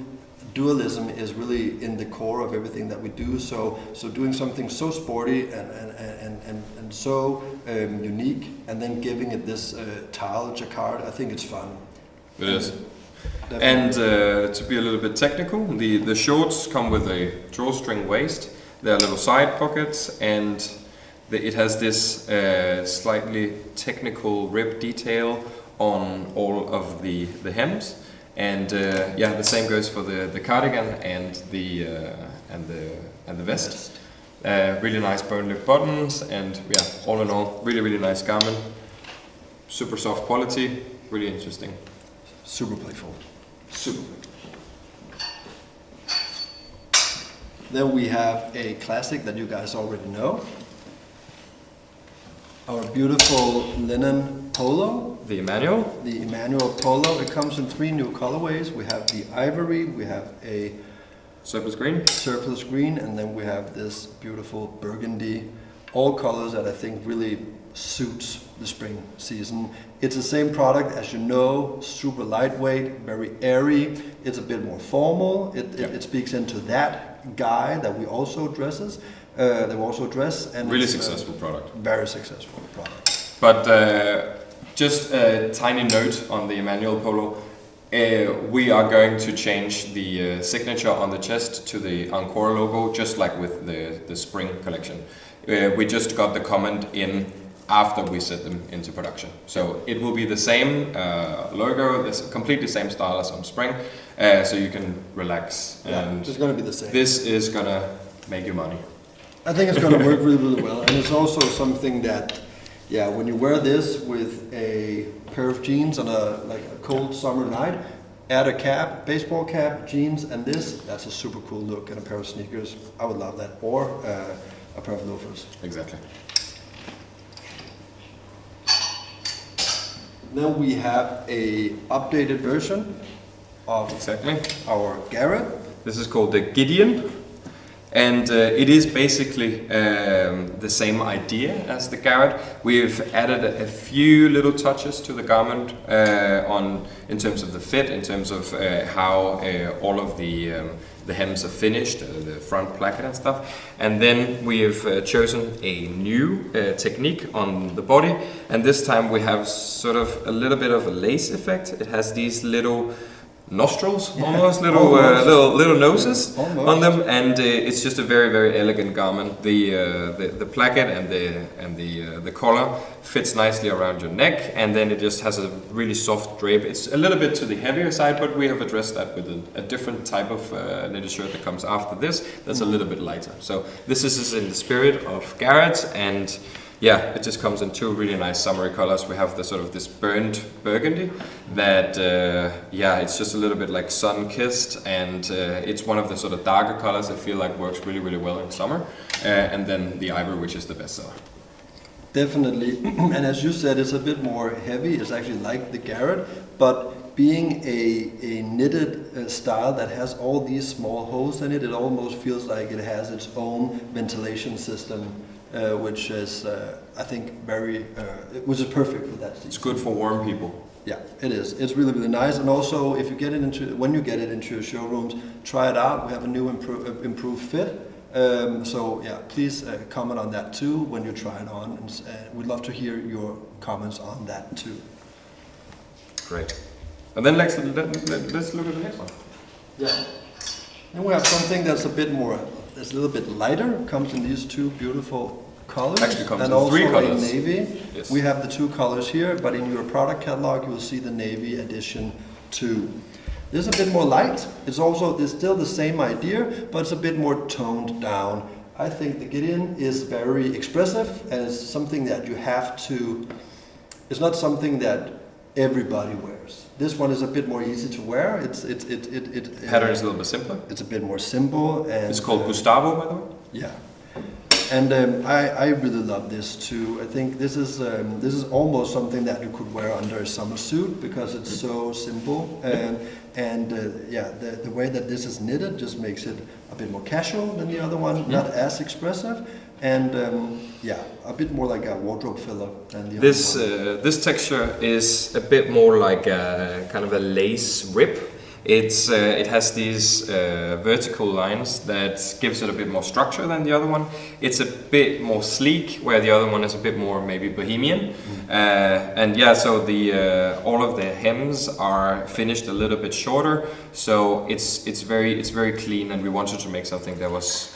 Dualism is really in the core of everything that we do. So doing something so sporty and so unique, and then giving it this tile jacquard, I think it's fun. It is. Definitely. And to be a little bit technical, the shorts come with a drawstring waist. There are little side pockets, and it has this slightly technical rib detail on all of the hems. And yeah, the same goes for the cardigan and the vest. Really nice bone lip buttons, and yeah, all in all, really nice garment. Super soft quality, really interesting. Super playful. Super. Then we have a classic that you guys already know. Our beautiful linen polo. The Emmanuel. The Emmanuel polo. It comes in 3 new colorways. We have the ivory, we have a Surface green. surplus green, and then we have this beautiful burgundy. All colors that I think really suits the spring season. It's the same product as you know, super lightweight, very airy. It's a bit more formal. It speaks into that guy that we also dress. And Really it's successful product. Very successful product. But Just a tiny note on the Emmanuel Polo. We are going to change the signature on the chest to the Encore logo, just like with the spring collection. We just got the comment in after we set them into production. So it will be the same logo, this completely same style as on spring, so you can relax. And it's going to be the same. This is going to make you money. I think it's going to work really, really well. And it's also something that, yeah, when you wear this with a pair of jeans on a cold summer night, add a cap, baseball cap, jeans, and this, that's a super cool look, and a pair of sneakers. I would love that. Or a pair of loafers. Exactly. Then we have a updated version of our Garrett. This is called the Gideon, and it is basically the same idea as the Garrett. We've added a few little touches to the garment in terms of the fit, in terms of how all of the hems are finished, the front placket and stuff. And then we have chosen a new technique on the body, and this time we have sort of a little bit of a lace effect. It has these little nostrils, almost little noses on them, and it's just a very, very elegant garment. The placket and the collar fits nicely around your neck, and then it just has a really soft drape. It's a little bit to the heavier side, but we have addressed that with a different type of knitted shirt that comes after this that's a little bit lighter. So this is in the spirit of Garrett, and yeah, it just comes in two really nice summery colors. We have the sort of this burnt burgundy that, yeah, it's just a little bit like sun-kissed, and it's one of the sort of darker colors I feel like works really, really well in summer. And then the ivory, which is the best seller. Definitely, and as you said, it's a bit more heavy. It's actually like the Garrett, but being a knitted style that has all these small holes in it, it almost feels like it has its own ventilation system. Which is, I think, which is perfect for that season. It's good for warm people. Yeah, it is. It's really, really nice. And also, if you get it when you get it into your showrooms, try it out. We have a new improved fit. So yeah, please comment on that too when you try it on. And we'd love to hear your comments on that too. Great. And then let's look at the next one. Yeah. Then we have something that's a bit more. It's a little bit lighter. Comes in these two beautiful colors. Actually comes and in also three colors. A navy. Yes. We have the two colors here, but in your product catalog you will see the navy edition too. This is a bit more light. It's still the same idea, but it's a bit more toned down. I think the Gideon is very expressive, and it's something that you have to. It's not something that everybody wears. This one is a bit more easy to wear. Pattern is a little bit simpler. It's a bit more simple, and it's called Gustavo, by the way. Yeah, and I really love this too. I think this is almost something that you could wear under a summer suit because it's so simple, and yeah, the way that this is knitted just makes it a bit more casual than the other one, not as expressive. And yeah, a bit more like a wardrobe filler than the other one. This texture is a bit more like a kind of a lace rip. It has these vertical lines that gives it a bit more structure than the other one. It's a bit more sleek, where the other one is a bit more maybe bohemian. And yeah, so all of the hems are finished a little bit shorter, so it's very clean, and we wanted to make something that was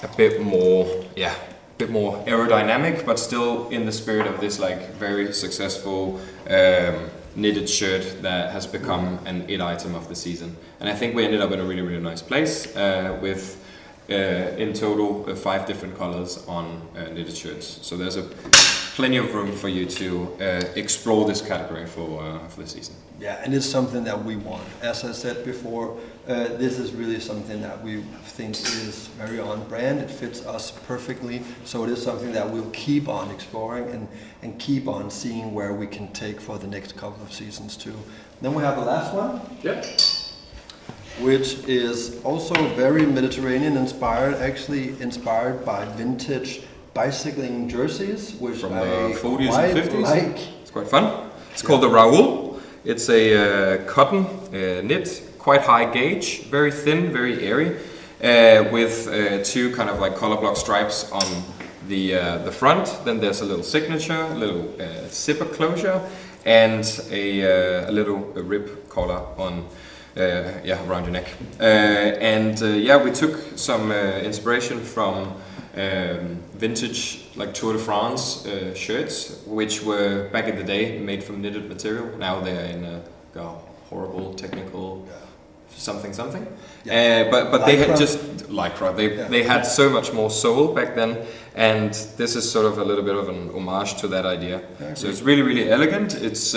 a bit more aerodynamic, but still in the spirit of this like very successful knitted shirt that has become an it item of the season. And I think we ended up in a really, really nice place with in total 5 different colors on knitted shirts. So there's plenty of room for you to explore this category for the season. Yeah, and it's something that we want. As I said before, this is really something that we think is very on brand. It fits us perfectly. So it is something that we'll keep on exploring and keep on seeing where we can take for the next couple of seasons too. Then we have the last one. Yeah. Which is also very Mediterranean inspired, actually inspired by vintage bicycling jerseys, which from I the 40s quite and 50s. like. It's quite fun. It's called the Raoul. It's a cotton knit, quite high gauge, very thin, very airy, with 2 kind of like color block stripes on the front. Then there's a little signature, a little zipper closure, and a little rib collar on around your neck. We took some inspiration from vintage like Tour de France shirts, which were back in the day made from knitted material. Now they're in a horrible technical something. But they had just lycra. They had so much more soul back then, and this is sort of a little bit of an homage to that idea. So it's really, really elegant. It's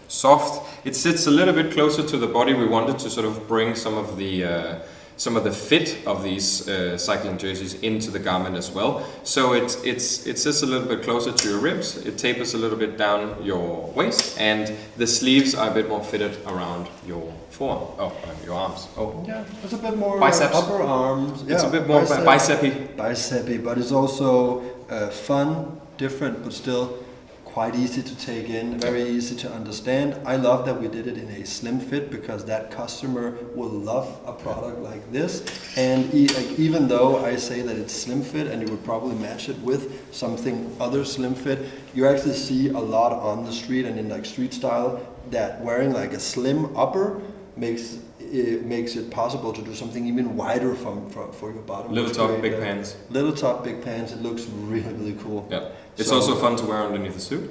soft. It sits a little bit closer to the body. We wanted to sort of bring some of the fit of these cycling jerseys into the garment as well. So it sits a little bit closer to your ribs. It tapers a little bit down your waist, and the sleeves are a bit more fitted around your forearm. Your arms. Yeah, it's a bit more biceps. Upper arms. It's a bit more bicepy. Bicepy, but it's also fun, different, but still quite easy to take in, very easy to understand. I love that we did it in a slim fit because that customer will love a product like this. And even though I say that it's slim fit and you would probably match it with something other slim fit, you actually see a lot on the street and in like street style that wearing like a slim upper makes it possible to do something even wider for your bottom. Little top, big pants. Little top, big pants. It looks really, really cool. Yeah. It's also fun to wear underneath a suit.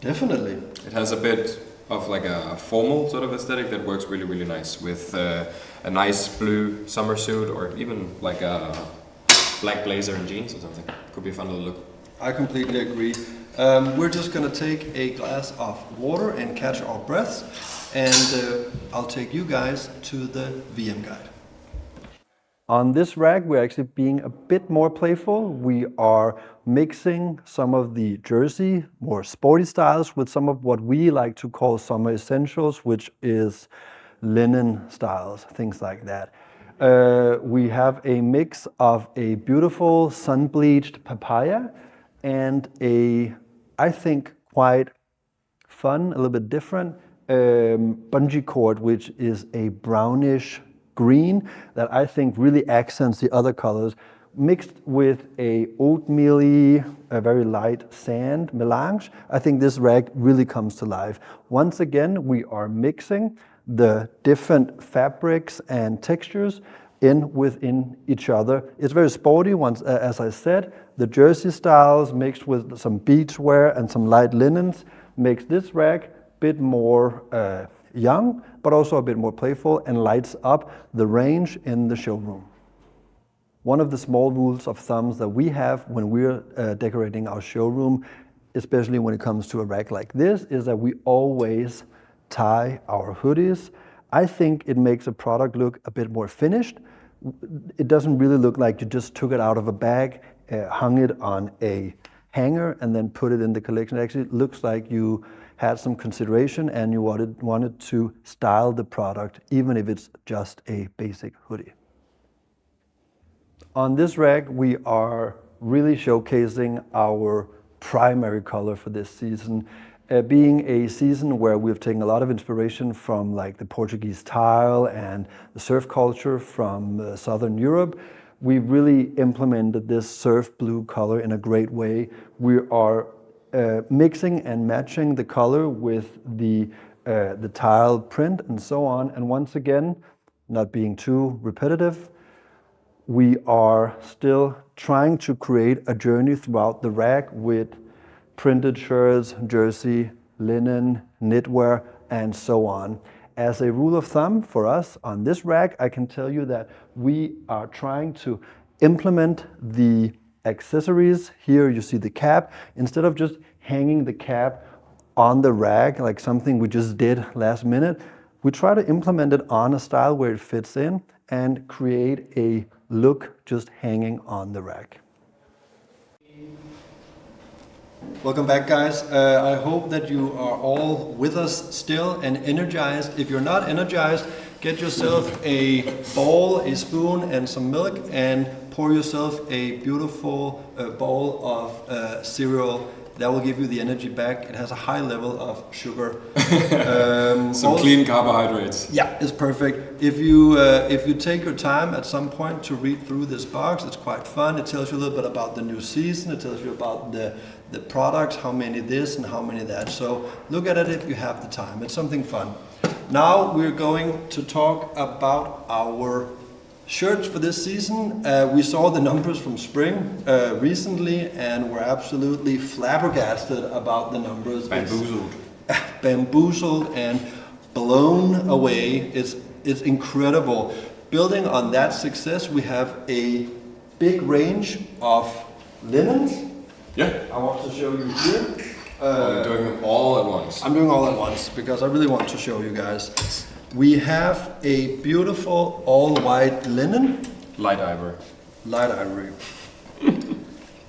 Definitely. It has a bit of like a formal sort of aesthetic that works really, really nice with a nice blue summer suit, or even like a black blazer and jeans or something. Could be a fun little look. I completely agree. We're just gonna take a glass of water and catch our breaths, and I'll take you guys to the VM guide. On this rack, we're actually being a bit more playful. We are mixing some of the jersey, more sporty styles, with some of what we like to call summer essentials, which is linen styles, things like that. We have a mix of a beautiful sun-bleached papaya and I think, quite fun, a little bit different, bungee cord, which is a brownish green that I think really accents the other colors, mixed with a oatmeal-y, a very light sand melange. I think this rag really comes to life. Once again, we are mixing the different fabrics and textures within each other. It's very sporty, as I said. The jersey styles mixed with some beachwear and some light linens makes this rag a bit more young, but also a bit more playful, and lights up the range in the showroom. One of the small rules of thumbs that we have when we're decorating our showroom, especially when it comes to a rack like this, is that we always tie our hoodies. I think it makes a product look a bit more finished. It doesn't really look like you just took it out of a bag, hung it on a hanger, and then put it in the collection. It actually looks like you had some consideration and you wanted to style the product, even if it's just a basic hoodie. On this rag, we are really showcasing our primary color for this season. Being a season where we've taken a lot of inspiration from like the Portuguese tile and the surf culture from Southern Europe, we really implemented this surf blue color in a great way. We are mixing and matching the color with the tile print and so on. And once again, not being too repetitive, we are still trying to create a journey throughout the rack with printed shirts, jersey, linen, knitwear, and so on. As a rule of thumb for us on this rack, I can tell you that we are trying to implement the accessories. Here you see the cap. Instead of just hanging the cap on the rack like something we just did last minute, we try to implement it on a style where it fits in and create a look just hanging on the rack. Welcome back, guys. I hope that you are all with us still and energized. If you're not energized, get yourself a bowl, a spoon, and some milk, and pour yourself a beautiful bowl of cereal. That will give you the energy back. It has a high level of sugar. Some clean carbohydrates. Yeah, it's perfect. If you take your time at some point to read through this box, it's quite fun. It tells you a little bit about the new season. It tells you about the the products, how many this and how many that. So look at it if you have the time. It's something fun. Now we're going to talk about our shirts for this season. We saw the numbers from spring recently, and we're absolutely flabbergasted about the numbers. Bamboozled. Bamboozled and blown away. It's incredible. Building on that success, we have a big range of linens. Yeah. I want to show you here. We're doing them all at once. I'm doing all at once because I really want to show you guys. We have a beautiful all white linen. Light ivory. Light ivory.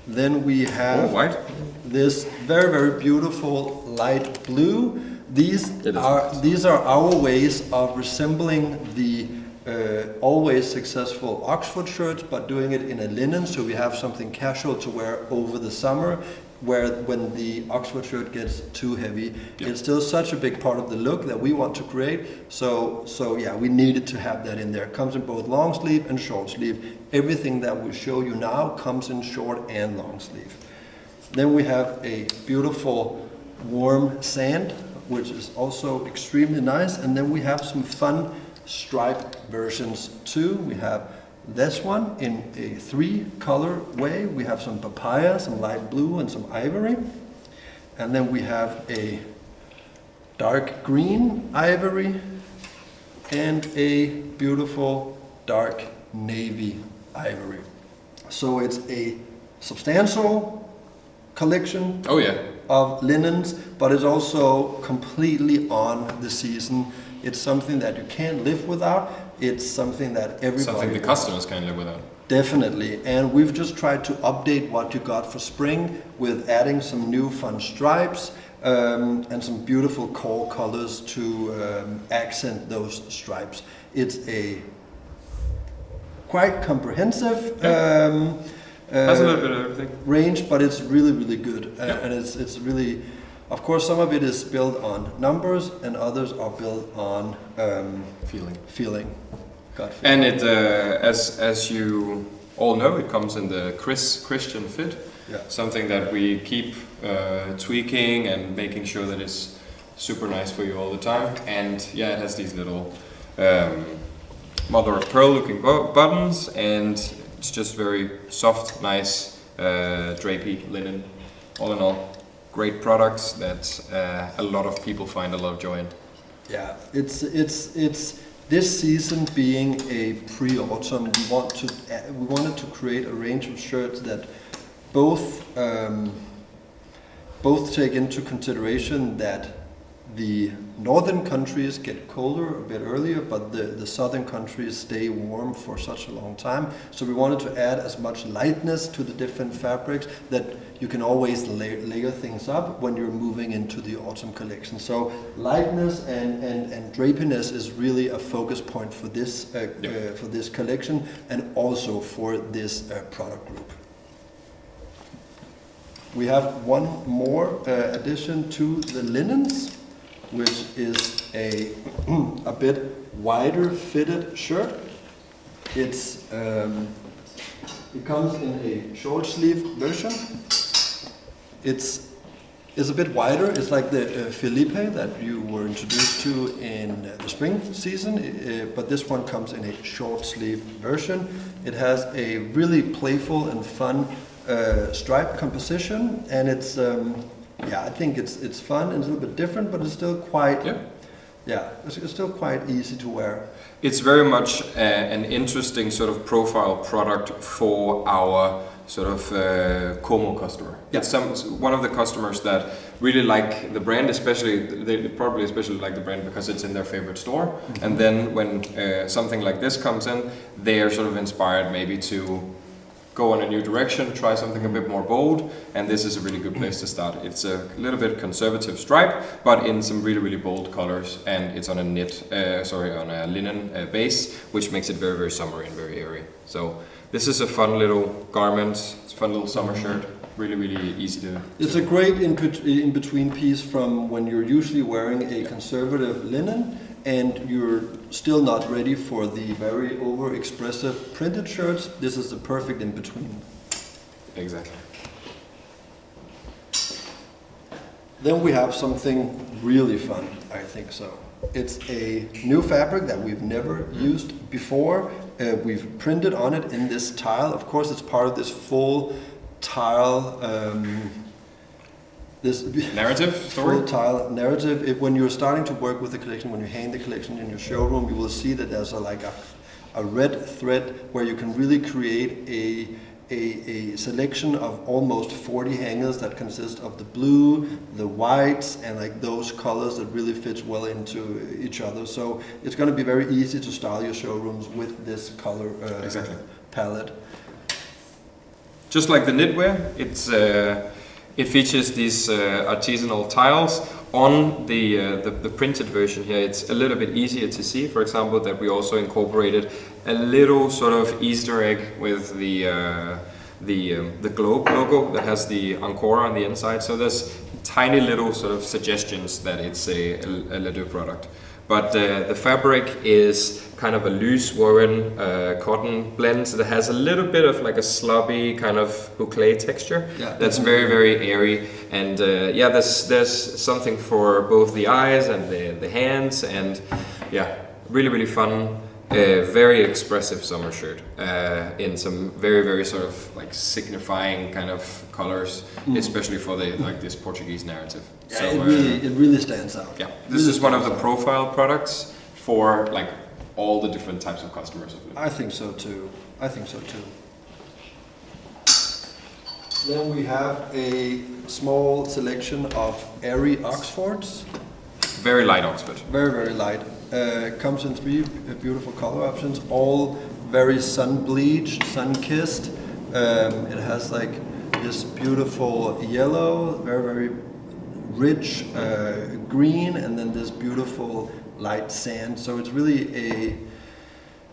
Then we have Oh, white. this very, very beautiful light blue. These It is are our ways of resembling the always successful Oxford shirts, but doing it in a linen, so we have something casual to wear over the summer, where when the Oxford shirt gets too heavy, it's still such a big part of the look that we want to create. So yeah, we needed to have that in there. It comes in both long sleeve and short sleeve. Everything that we show you now comes in short and long sleeve. Then we have a beautiful warm sand, which is also extremely nice. And then we have some fun striped versions too. We have this one in a 3-color way. We have some papaya, some light blue, and some ivory. And then we have a dark green ivory and a beautiful dark navy ivory. So it's a substantial collection Oh yeah. of linens, but it's also completely on the season. It's something that you can't live without. It's something that everybody... Something the customers can live without. Definitely. And we've just tried to update what you got for spring with adding some new fun stripes and some beautiful core colors to accent those stripes. It's a quite comprehensive Has a little bit of everything. range, but it's really, really good. And it's really... Of course, some of it is built on numbers, and others are built on feeling. Gut feeling. And it, as you all know, it comes in the Christian fit. Yeah. Something that we keep tweaking and making sure that it's super nice for you all the time. And yeah, it has these little mother of pearl looking buttons, and it's just very soft, nice, drapey linen. All in all, great products that a lot of people find a lot of joy in. Yeah, it's this season being a pre-autumn. We wanted to create a range of shirts that both take into consideration that the northern countries get colder a bit earlier, but the southern countries stay warm for such a long time. So we wanted to add as much lightness to the different fabrics that you can always layer things up when you're moving into the autumn collection. So lightness and drapiness is really a focus point for this collection, and also for this product group. We have one more addition to the linens, which is a bit wider fitted shirt. It comes in a short sleeve version. It's a bit wider. It's like the Felipe that you were introduced to in the spring season, but this one comes in a short sleeve version. It has a really playful and fun stripe composition, and it's I think it's fun and it's a little bit different, but it's still quite it's still quite easy to wear. It's very much an interesting sort of profile product for our sort of Como customer. Yeah. It's one of the customers that really like the brand, they probably especially like the brand because it's in their favorite store. Mm-hmm. And then when something like this comes in, they are sort of inspired maybe to go in a new direction, try something a bit more bold, and this is a really good place to start. It's a little bit conservative stripe, but in some really, really bold colors, and it's on a on a linen base, which makes it very, very summery and very airy. So this is a fun little garment, it's a fun little summer shirt, really, really easy to... It's a great in-between piece from when you're usually wearing a conservative linen and you're still not ready for the very over-expressive printed shirts. This is the perfect in-between. Exactly. Then we have something really fun, I think so. It's a new fabric that we've never used before. We've printed on it in this tile. Of course, it's part of this full tile, this Narrative story? full tile narrative. When you're starting to work with the collection, when you hang the collection in your showroom, you will see that there's a red thread where you can really create a selection of almost 40 hangers that consist of the blue, the whites, and like those colors that really fits well into each other. So it's going to be very easy to style your showrooms with this color Exactly. palette. Just like the knitwear, it features these artisanal tiles. On the printed version here, it's a little bit easier to see. For example, that we also incorporated a little sort of Easter egg with the globe logo that has the Ancora on the inside. So there's tiny little sort of suggestions that it's a Le Deux product. But the fabric is kind of a loose woven cotton blend that has a little bit of like a sloppy kind of boucle texture. Yeah. That's very, very airy. And yeah, there's something for both the eyes and the hands. And yeah, really, really fun, very expressive summer shirt in some very, very sort of like signifying kind of colors, especially for this Portuguese narrative. Yeah, So, it really stands out. yeah, this is one of the profile products for like all the different types of customers. I think so too. Then we have a small selection of airy Oxfords. Very light Oxford. Very, very light. Comes in 3 beautiful color options, all very sun bleached, sun kissed. It has like this beautiful yellow, very, very rich green, and then this beautiful light sand. So it's really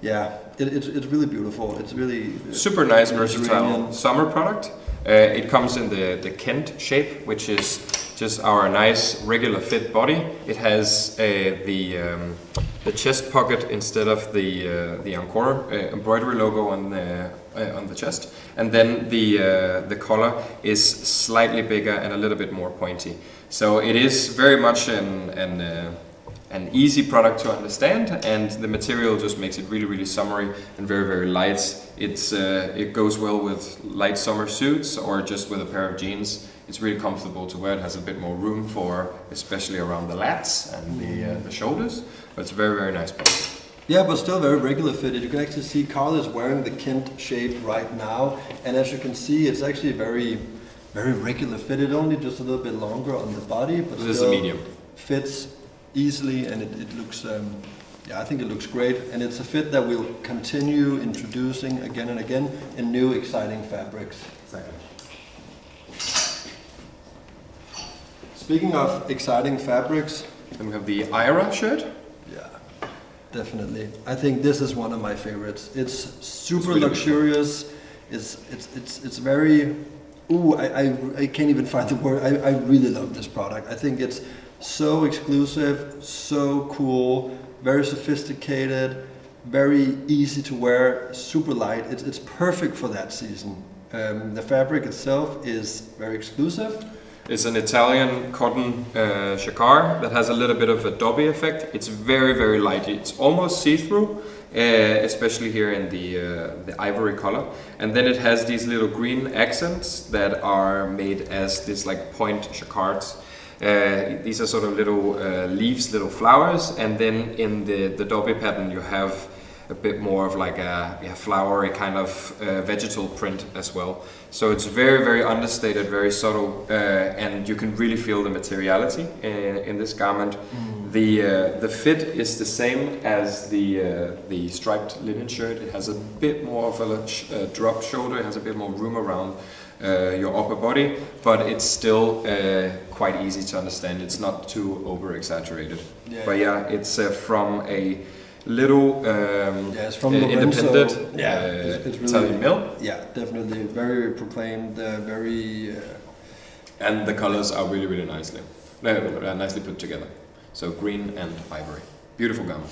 it's really beautiful. It's really Super nice, versatile Mediterranean. summer product. It comes in the Kent shape, which is just our nice regular fit body. It has the chest pocket instead of the Ancora embroidery logo on the chest, and then the collar is slightly bigger and a little bit more pointy. So it is very much an easy product to understand, and the material just makes it really, really summery and very, very light. It goes well with light summer suits or just with a pair of jeans. It's really comfortable to wear. It has a bit more room for, especially around the lats and the shoulders. But it's a very, very nice product. Yeah, but still very regular fitted. You can actually see Carl is wearing the Kent shape right now, and as you can see, it's actually very, very regular fitted. Only just a little bit longer on the body, but This is still a medium. fits easily, and it looks. I think it looks great, and it's a fit that we'll continue introducing again and again in new exciting fabrics. Exactly. Speaking of exciting fabrics, Then we have the Ira shirt. yeah, definitely. I think this is one of my favorites. It's super really luxurious. It's very. I can't even find the word. I really love this product. I think it's so exclusive, so cool, very sophisticated, very easy to wear, super light. It's perfect for that season. The fabric itself is very exclusive. It's an Italian cotton jacquard that has a little bit of a Dobby effect. It's very, very light. It's almost see-through, especially here in the ivory color. And then it has these little green accents that are made as this like point jacquards. These are sort of little leaves, little flowers, and then in the Dobby pattern you have a bit more of like a flowery kind of vegetal print as well. So it's very, very understated, very subtle, and you can really feel the materiality in this garment. The fit is the same as the striped linen shirt. It has a bit more of a drop shoulder. It has a bit more room around your upper body, but it's still quite easy to understand. It's not too over exaggerated. Yeah. But yeah, it's from a little It's from independent Lorenzo. Yeah, it's really, Italian mill, Yeah, definitely very proclaimed, very. and the colors are really, really nicely put together. So green and ivory, beautiful garment.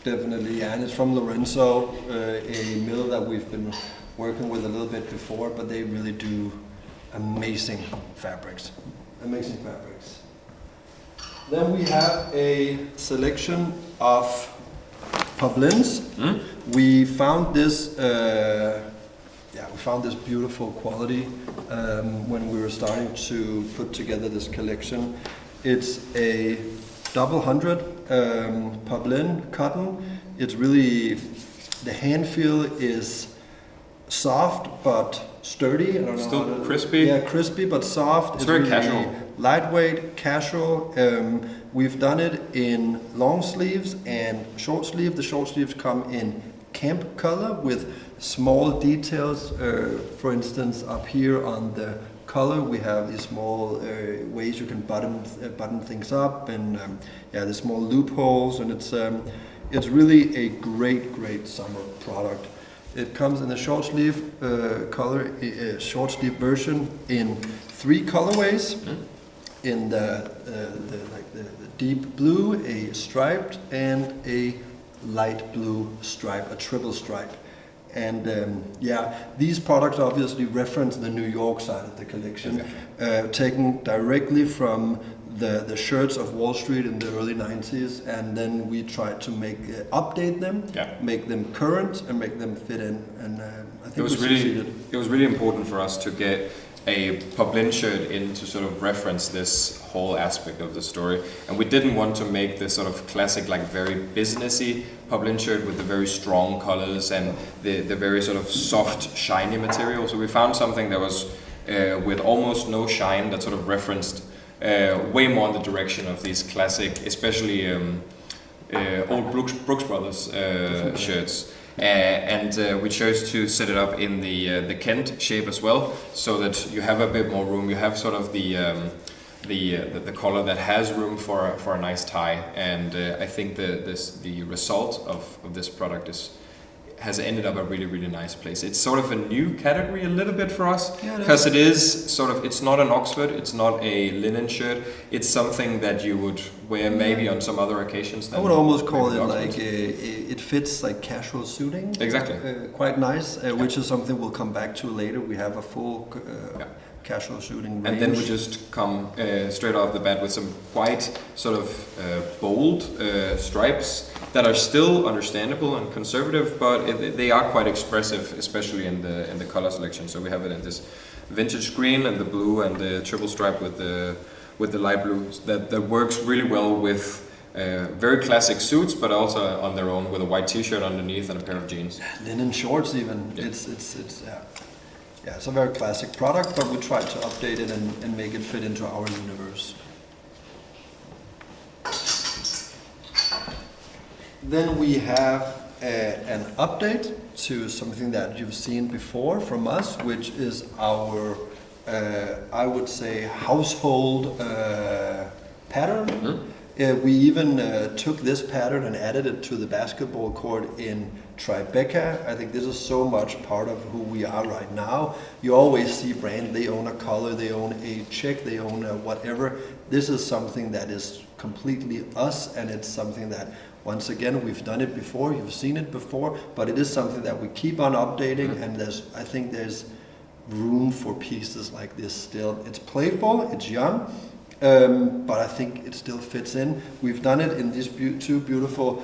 Definitely, yeah, and it's from Lorenzo, a mill that we've been working with a little bit before, but they really do amazing fabrics. Amazing fabrics. Then we have a selection of poplins. We found this. We found this beautiful quality when we were starting to put together this collection. It's a double 100 poplin cotton. It's really, the hand feel is soft but sturdy. I don't know. Still crispy. Yeah, crispy but soft. It's very really casual. Lightweight, casual. We've done it in long sleeves and short sleeve. The short sleeves come in camp color with small details. For instance, up here on the collar, we have these small ways you can button things up, and the small loopholes, and it's really a great summer product. It comes in the short sleeve color, short sleeve version in 3 colorways. In the deep blue, a striped, and a light blue stripe, a triple stripe. And these products obviously reference the New York side of the collection, taken directly from the shirts of Wall Street in the early 90s, and then we tried to update them, make them current, and make them fit in. And I think it was really important for us to get a poplin shirt in to sort of reference this whole aspect of the story, and we didn't want to make this sort of classic, like very businessy poplin shirt with the very strong colors and the very sort of soft, shiny material. So we found something that was with almost no shine, that sort of referenced way more in the direction of these classic, especially old Brooks Brothers shirts. We chose to set it up in the Kent shape as well, so that you have a bit more room. You have sort of the collar that has room for a nice tie, and I think the result of this product has ended up a really nice place. It's sort of a new category a little bit for us, because it is sort of, it's not an Oxford, it's not a linen shirt, it's something that you would wear maybe on some other occasions. I would almost call it like it fits like casual suiting. Exactly. Quite nice, which is something we'll come back to later. We have a full casual shooting range. And then we just come straight off the bat with some quite sort of bold stripes that are still understandable and conservative, but they are quite expressive, especially in the color selection. So we have it in this vintage green and the blue and the triple stripe with the light blue that works really well with very classic suits, but also on their own with a white t-shirt underneath and a pair of jeans. Linen shorts even. Yeah. It's a very classic product, but we tried to update it and make it fit into our universe. Then we have an update to something that you've seen before from us, which is our, I would say, household pattern. We even took this pattern and added it to the basketball court in Tribeca. I think this is so much part of who we are right now. You always see brand, they own a color, they own a check, they own a whatever. This is something that is completely us, and it's something that, once again, we've done it before, you've seen it before, but it is something that we keep on updating, and I think there's room for pieces like this still. It's playful, it's young, but I think it still fits in. We've done it in these two beautiful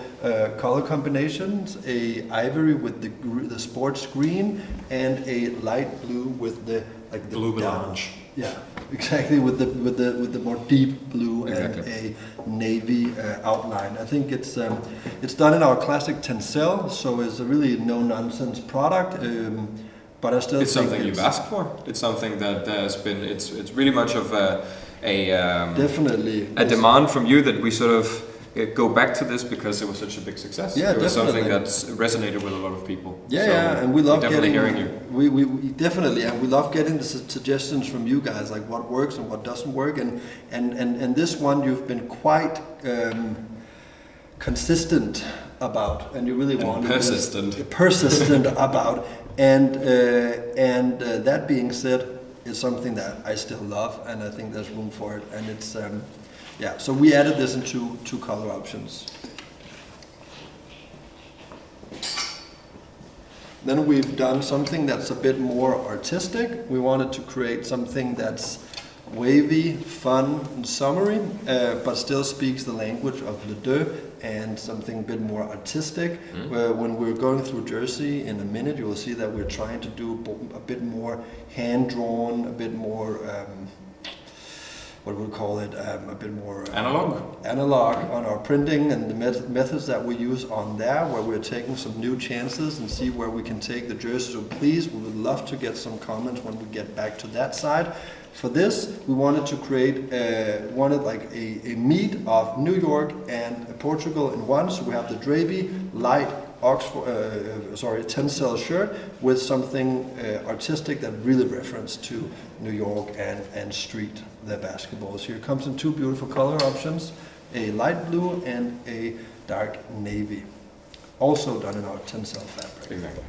color combinations: a ivory with the sports green, and a light blue with the blue melange. Yeah, exactly, with the more deep blue and a navy outline. I think it's done in our classic tencel, so it's a really no nonsense product. But I still it's think something you've asked for. It's something that has been. It's really much of definitely a demand from you that we sort of go back to this because it was such a big success. Yeah, it was definitely. something that's resonated with a lot of people. Yeah, so and we love definitely getting. Hearing you. We definitely, and we love getting the suggestions from you guys, like what works and what doesn't work, and this one you've been quite consistent about, and you really want persistent about, and that being said, is something that I still love, and I think there's room for it, and it's so we added this into two color options. Then we've done something that's a bit more artistic. We wanted to create something that's wavy, fun, and summery, but still speaks the language of Le Deux and something a bit more artistic. Where when we're going through Jersey in a minute, you will see that we're trying to do a bit more hand-drawn, a bit more, what would we call it, a bit more analog on our printing and the methods that we use on there, where we're taking some new chances and see where we can take the jersey. So please, we would love to get some comments when we get back to that side. For this, we wanted to create like a meet of New York and Portugal in one. So we have the Drapey light tencel shirt with something artistic that really reference to New York and street the basketballs. Here comes in two beautiful color options, a light blue and a dark navy. Also done in our tencel fabric. Exactly.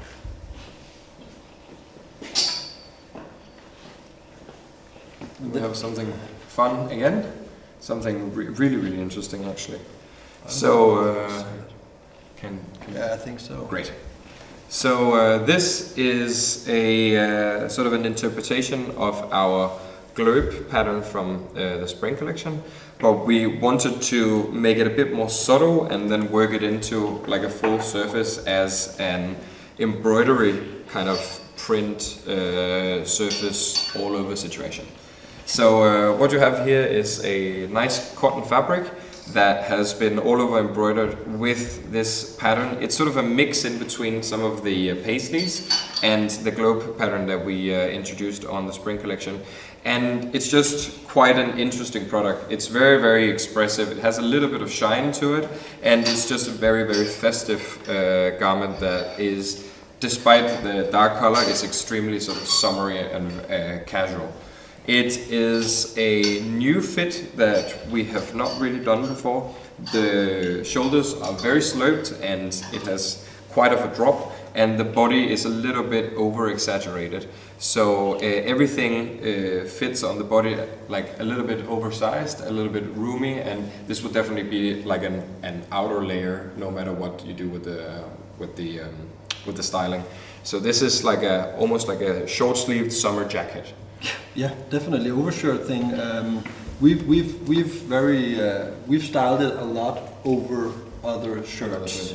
We have something fun again, something really, really interesting actually. Yeah, I think so. Great. So this is a sort of an interpretation of our globe pattern from the spring collection, but we wanted to make it a bit more subtle and then work it into like a full surface as an embroidery kind of print surface all over situation. So what you have here is a nice cotton fabric that has been all over embroidered with this pattern. It's sort of a mix in between some of the paisleys and the globe pattern that we introduced on the spring collection. And it's just quite an interesting product. It's very, very expressive. It has a little bit of shine to it, and it's just a very, very festive garment that is, despite the dark color, is extremely sort of summery and casual. It is a new fit that we have not really done before. The shoulders are very sloped and it has quite of a drop, and the body is a little bit over exaggerated. So everything fits on the body like a little bit oversized, a little bit roomy, and this would definitely be like an outer layer no matter what you do with the styling. So this is like almost like a short-sleeved summer jacket. Yeah, definitely overshirt thing. We've styled it a lot over other shirts.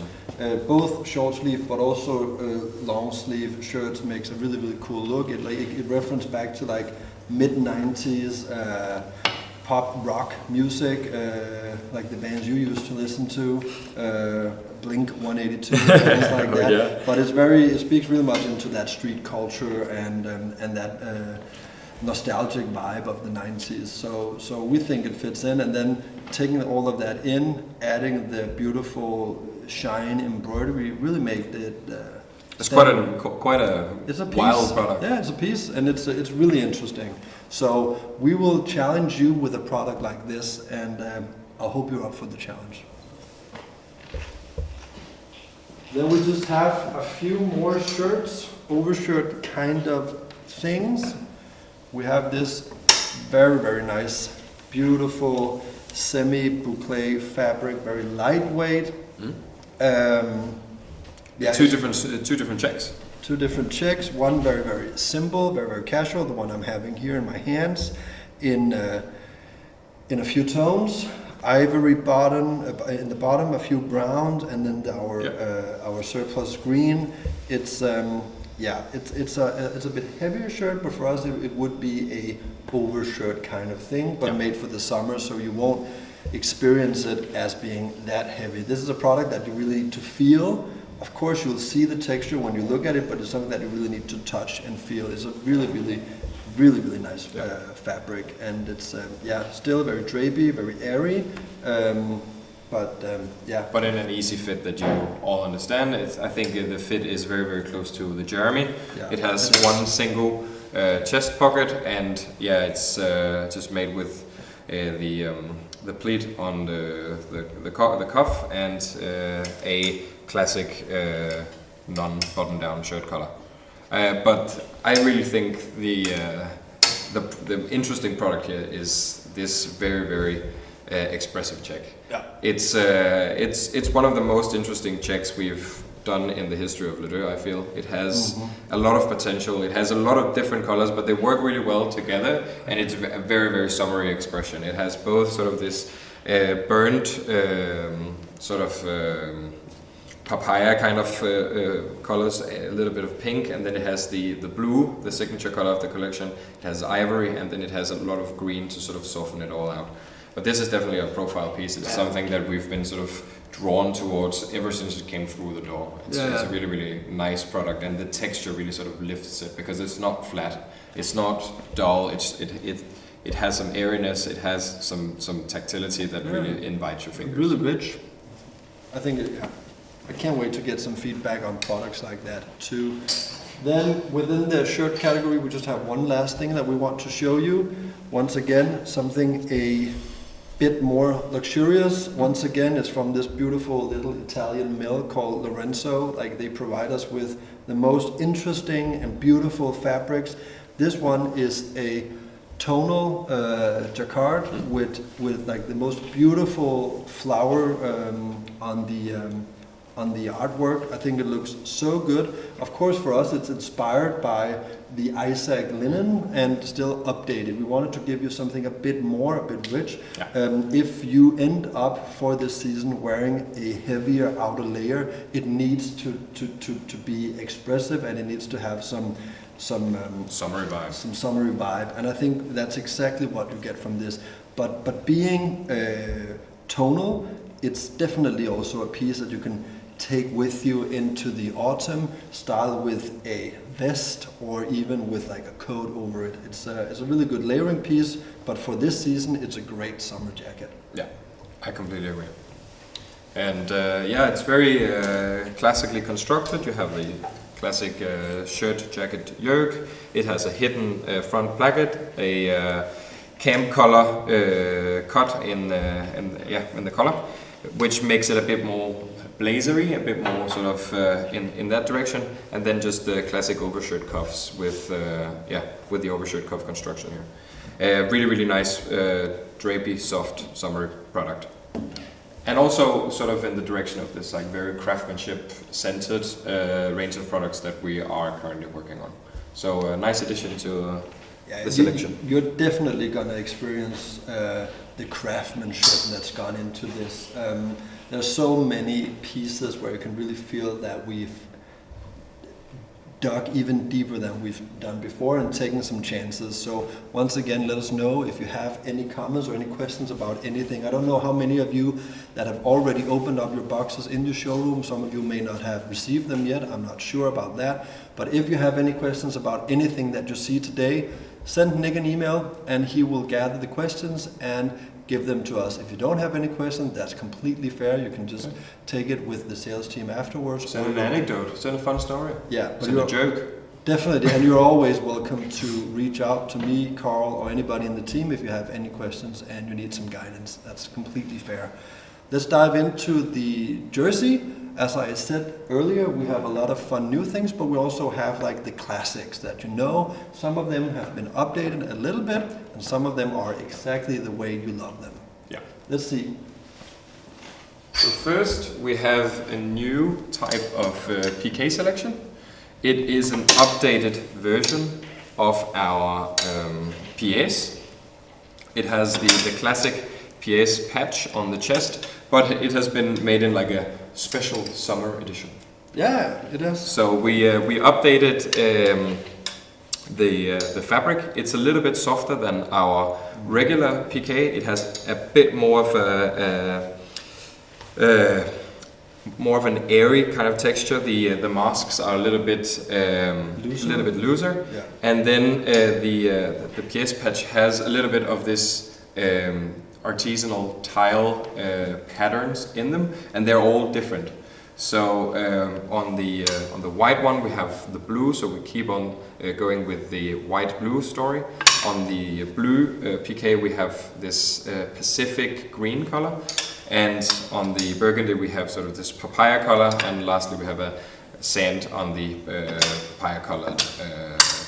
Both short sleeve but also long sleeve shirts makes a really, really cool look. It references back to like mid-90s pop rock music, like the bands you used to listen to, Blink 182, things like that. Yeah. But it speaks really much into that street culture and that nostalgic vibe of the 90s. So we think it fits in, and then taking all of that in, adding the beautiful shine embroidery really made it. It's quite a wild product. Yeah, it's a piece, and it's really interesting. So we will challenge you with a product like this, and I hope you're up for the challenge. Then we just have a few more shirts, overshirt kind of things. We have this very, very nice, beautiful semi-boucle fabric, very lightweight. Yeah, two different checks. Two different checks. One very, very simple, very, very casual. The one I'm having here in my hands, in a few tones. Ivory bottom, in the bottom a few browns, and then our surplus green. It's a bit heavier shirt, but for us it would be a overshirt kind of thing, but made for the summer, so you won't experience it as being that heavy. This is a product that you really need to feel. Of course, you'll see the texture when you look at it, but it's something that you really need to touch and feel. It's a really, really, really, really nice fabric, and it's still very drapey, very airy. But in an easy fit that you all understand. I think the fit is very, very close to the Jeremy. Yeah. It has one single chest pocket, and it's just made with the pleat on the cuff and a classic non-button-down shirt collar. But I really think the interesting product here is this very, very expressive check. Yeah. It's one of the most interesting checks we've done in the history of Deux, I feel. It has a lot of potential, it has a lot of different colors, but they work really well together, and it's a very, very summery expression. It has both sort of this burnt sort of papaya kind of colors, a little bit of pink, and then it has the blue, the signature color of the collection. It has ivory, and then it has a lot of green to sort of soften it all out. But this is definitely a profile piece. It's something that we've been sort of drawn towards ever since it came through the door. It's a really, really nice product, and the texture really sort of lifts it because it's not flat, it's not dull. It has some airiness. It has some tactility that really invites your fingers. Really rich. I think I can't wait to get some feedback on products like that too. Then within the shirt category, we just have one last thing that we want to show you. Once again, something a bit more luxurious. Once again, it's from this beautiful little Italian mill called Lorenzo. Like, they provide us with the most interesting and beautiful fabrics. This one is a tonal jacquard with like the most beautiful flower on the artwork. I think it looks so good. Of course, for us, it's inspired by the Isaac linen and still updated. We wanted to give you something a bit more, a bit rich. If you end up for this season wearing a heavier outer layer, it needs to be expressive, and it needs to have some Summery vibe. Some summery vibe, and I think that's exactly what you get from this. But being tonal, it's definitely also a piece that you can take with you into the autumn, style with a vest or even with like a coat over it. It's a really good layering piece, but for this season, it's a great summer jacket. Yeah, I completely agree. And it's very classically constructed. You have the classic shirt jacket yoke. It has a hidden front placket, a camp collar cut in the collar, which makes it a bit more blazery, a bit more sort of in that direction, and then just the classic overshirt cuffs with the overshirt cuff construction here. Really, really nice, drapey, soft summer product. And also sort of in the direction of this like very craftsmanship-centered range of products that we are currently working on. So a nice addition to the selection. You're definitely going to experience the craftsmanship that's gone into this. There's so many pieces where you can really feel that we've dug even deeper than we've done before and taken some chances. So once again, let us know if you have any comments or any questions about anything. I don't know how many of you that have already opened up your boxes in the showroom. Some of you may not have received them yet. I'm not sure about that. But if you have any questions about anything that you see today, send Nick an email and he will gather the questions and give them to us. If you don't have any questions, that's completely fair. You can just take it with the sales team afterwards. Send an anecdote, send a fun story. Yeah, send a joke. Definitely, and you're always welcome to reach out to me, Carl, or anybody in the team if you have any questions and you need some guidance. That's completely fair. Let's dive into the jersey. As I said earlier, we have a lot of fun new things, but we also have like the classics that you know. Some of them have been updated a little bit, and some of them are exactly the way you love them. Yeah. Let's see. So first, we have a new type of PK selection. It is an updated version of our PS. It has the classic PS patch on the chest, but it has been made in like a special summer edition. Yeah, it is. So we updated the fabric. It's a little bit softer than our regular PK. It has a bit more of an airy kind of texture. The masks are a little bit looser. Yeah. And then the PS patch has a little bit of this artisanal tile patterns in them, and they're all different. So on the white one we have the blue, so we keep on going with the white-blue story. On the blue PK we have this Pacific green color, and on the burgundy we have sort of this papaya color, and lastly we have a sand on the papaya-colored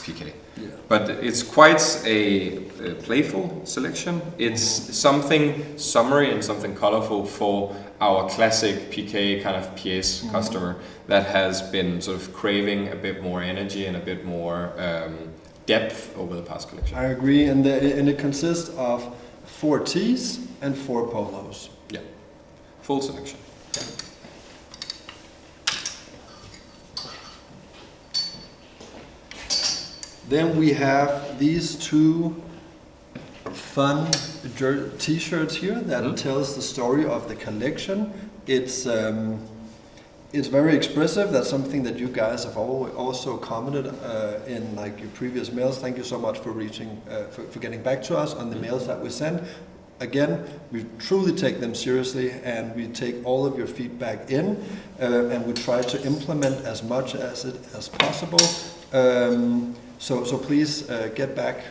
PK. Yeah. But it's quite a playful selection. It's something summery and something colorful for our classic PK kind of PS customer that has been sort of craving a bit more energy and a bit more depth over the past collection. I agree, and it consists of 4 tees and 4 polos. Yeah, full selection. Then we have these 2 fun t-shirts here that tells the story of the collection. It's very expressive. That's something that you guys have also commented in like your previous mails. Thank you so much for for getting back to us on the mails that we send. Again, we truly take them seriously, and we take all of your feedback in, and we try to implement as much as possible. So please get back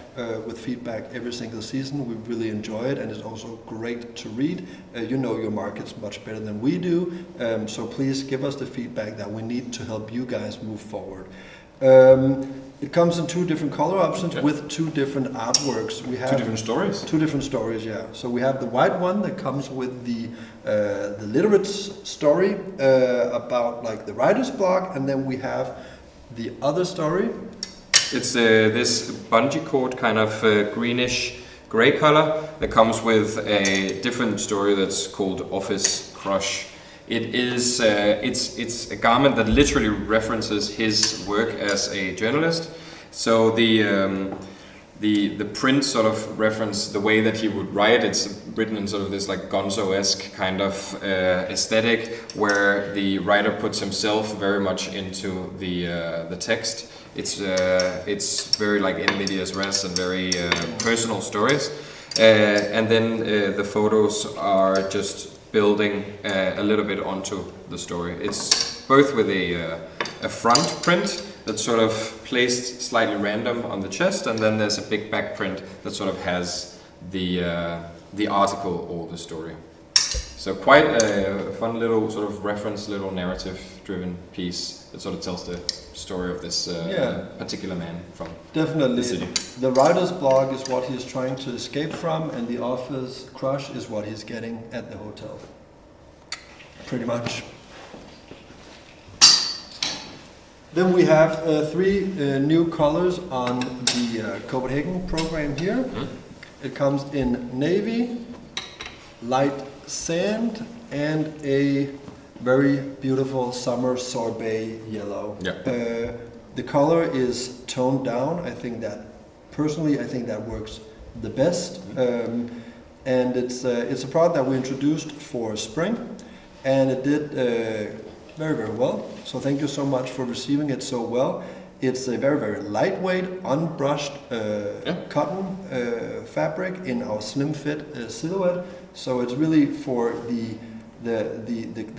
with feedback every single season. We really enjoy it, and it's also great to read. You know your markets much better than we do, so please give us the feedback that we need to help you guys move forward. It comes in 2 different color options with 2 different artworks. We have 2 different stories? 2 different stories, yeah. So we have the white one that comes with the literate story about like the writer's block, and then we have the other story. It's this bungee cord kind of greenish gray color that comes with a different story that's called Office Crush. It is it's a garment that literally references his work as a journalist. So the print sort of reference the way that he would write. It's written in sort of this like Gonzo-esque kind of aesthetic, where the writer puts himself very much into the text. It's very like in medias res and very personal stories, and then the photos are just building a little bit onto the story. It's both with a front print that's sort of placed slightly random on the chest, and then there's a big back print that sort of has the article or the story. So quite a fun little sort of reference, little narrative-driven piece that sort of tells the story of this particular man from Definitely. the city. The writer's block is what he's trying to escape from, and the office crush is what he's getting at the hotel. Pretty much. Then we have 3 new colors on the Copenhagen program here. It comes in navy, light sand, and a very beautiful summer sorbet yellow. Yeah. The color is toned down. I think that works the best. And it's a product that we introduced for spring, and it did very, very well. So thank you so much for receiving it so well. It's a very, very lightweight, unbrushed cotton fabric in our slim fit silhouette. So it's really for the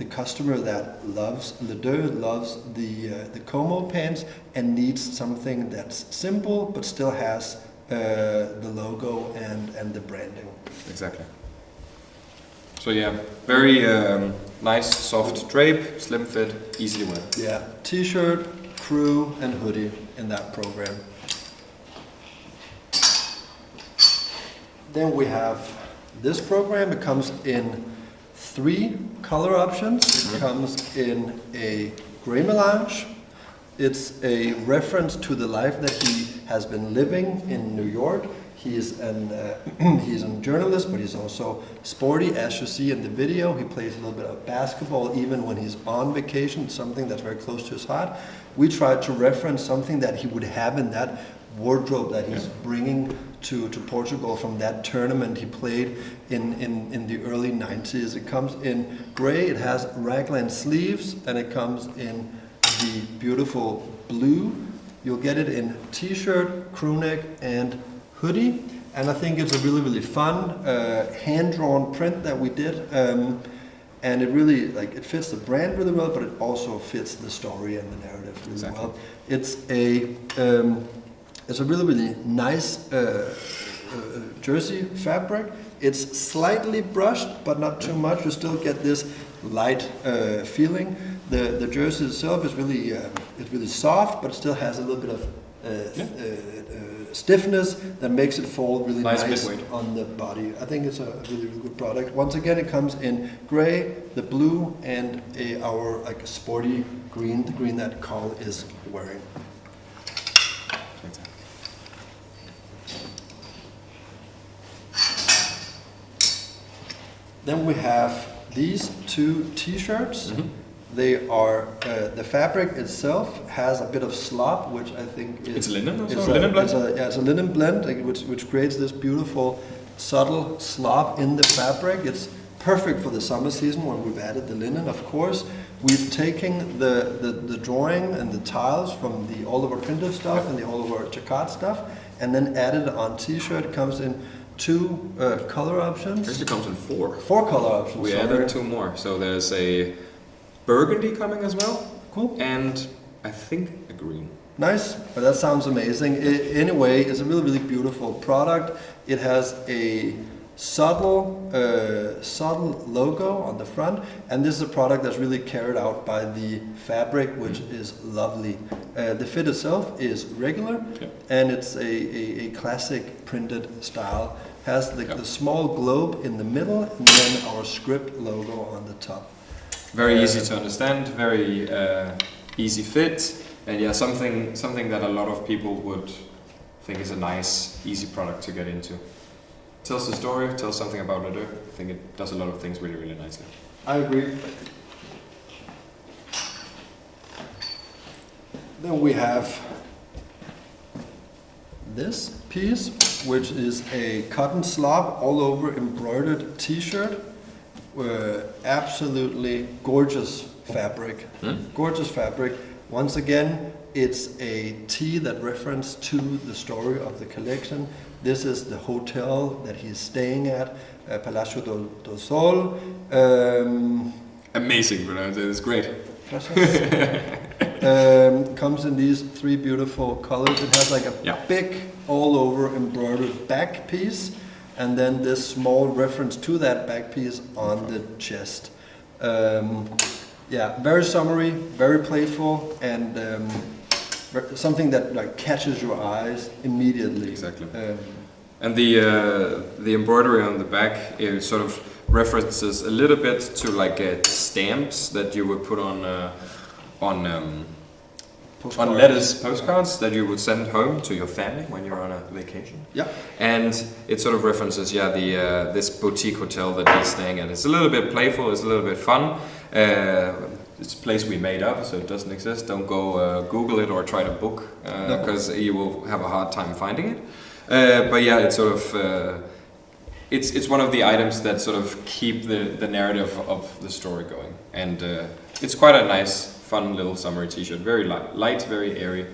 customer that loves Le Deux, loves the Como pants, and needs something that's simple but still has the logo and the branding. Exactly. So yeah, very nice soft drape, slim fit, easy to wear. Yeah, t-shirt, crew, and hoodie in that program. Then we have this program. It comes in 3 color options. It comes in a gray melange. It's a reference to the life that he has been living in New York. He's a journalist, but he's also sporty, as you see in the video. He plays a little bit of basketball even when he's on vacation, something that's very close to his heart. We tried to reference something that he would have in that wardrobe that he's bringing to Portugal from that tournament he played in the early 90s. It comes in gray, it has raglan sleeves, and it comes in the beautiful blue. You'll get it in t-shirt, crew neck, and hoodie. And I think it's a really, really fun hand-drawn print that we did. And it really, it fits the brand really well, but it also fits the story and the narrative really well. It's a really, really nice jersey fabric. It's slightly brushed, but not too much. You still get this light feeling. The jersey itself is really it's really soft, but it still has a little bit of stiffness that makes it fall really nice on the body. I think it's a really, really good product. Once again, it comes in gray, the blue, and our like a sporty green, the green that Carl is wearing. Then we have these two t-shirts. They are, the fabric itself has a bit of slop, which I think is... It's linen also? Linen blend? It's a linen blend, like, which creates this beautiful, subtle slop in the fabric. It's perfect for the summer season when we've added the linen, of course. We've taken the drawing and the tiles from the all-over printed stuff and the all-over jacquard stuff, and then added it on t-shirt. It comes in 2 color options. Actually comes in 4. 4 color options. We added 2 more. So there's a burgundy coming as well. Cool. And I think a green. Nice, but that sounds amazing. Anyway, it's a really, really beautiful product. It has a subtle logo on the front, and this is a product that's really carried out by the fabric, which is lovely. The fit itself is regular, and it's a classic printed style. Has the small globe in the middle, and then our script logo on the top. Very easy to understand, very easy fit, and yeah, something that a lot of people would think is a nice, easy product to get into. Tells the story, tells something about Deux. I think it does a lot of things really, really nicely. I agree. Then we have this piece, which is a cotton slop all over embroidered t-shirt. Absolutely gorgeous fabric. Gorgeous fabric. Once again, it's a tee that reference to the story of the collection. This is the hotel that he's staying at, Palacio do Sol. Amazing pronunciation, it's great. Comes in these 3 beautiful colors. It has like a big all over embroidered back piece, and then this small reference to that back piece on the chest. Yeah, very summery, very playful, and something that like catches your eyes immediately. Exactly. And the embroidery on the back, it sort of references a little bit to like stamps that you would put on letters, postcards that you would send home to your family when you're on a vacation. Yeah. And it sort of references, this boutique hotel that he's staying at. It's a little bit playful, it's a little bit fun. It's a place we made up, so it doesn't exist. Don't go Google it or try to book, because you will have a hard time finding it. But yeah, it's sort of it's one of the items that sort of keep the narrative of the story going, and it's quite a nice, fun little summery t-shirt. Very light, very airy,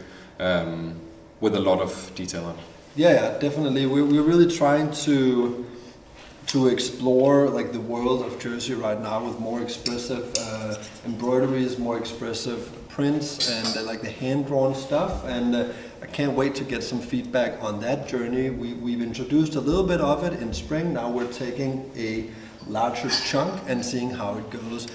with a lot of detail on it. Yeah, definitely. We're really trying to explore like the world of jersey right now with more expressive embroideries, more expressive prints, and like the hand-drawn stuff. And I can't wait to get some feedback on that journey. We've introduced a little bit of it in spring. Now we're taking a larger chunk and seeing how it goes.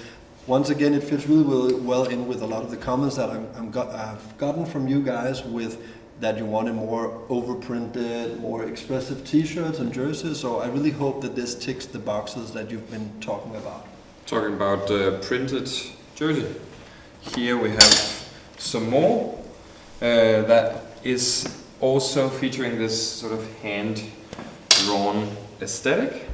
Once again, it fits really well in with a lot of the comments that I've gotten from you guys with that you wanted more overprinted, more expressive t-shirts and jerseys. So I really hope that this ticks the boxes that you've been talking about. Talking about printed jersey. Here we have some more that is also featuring this sort of hand-drawn aesthetic.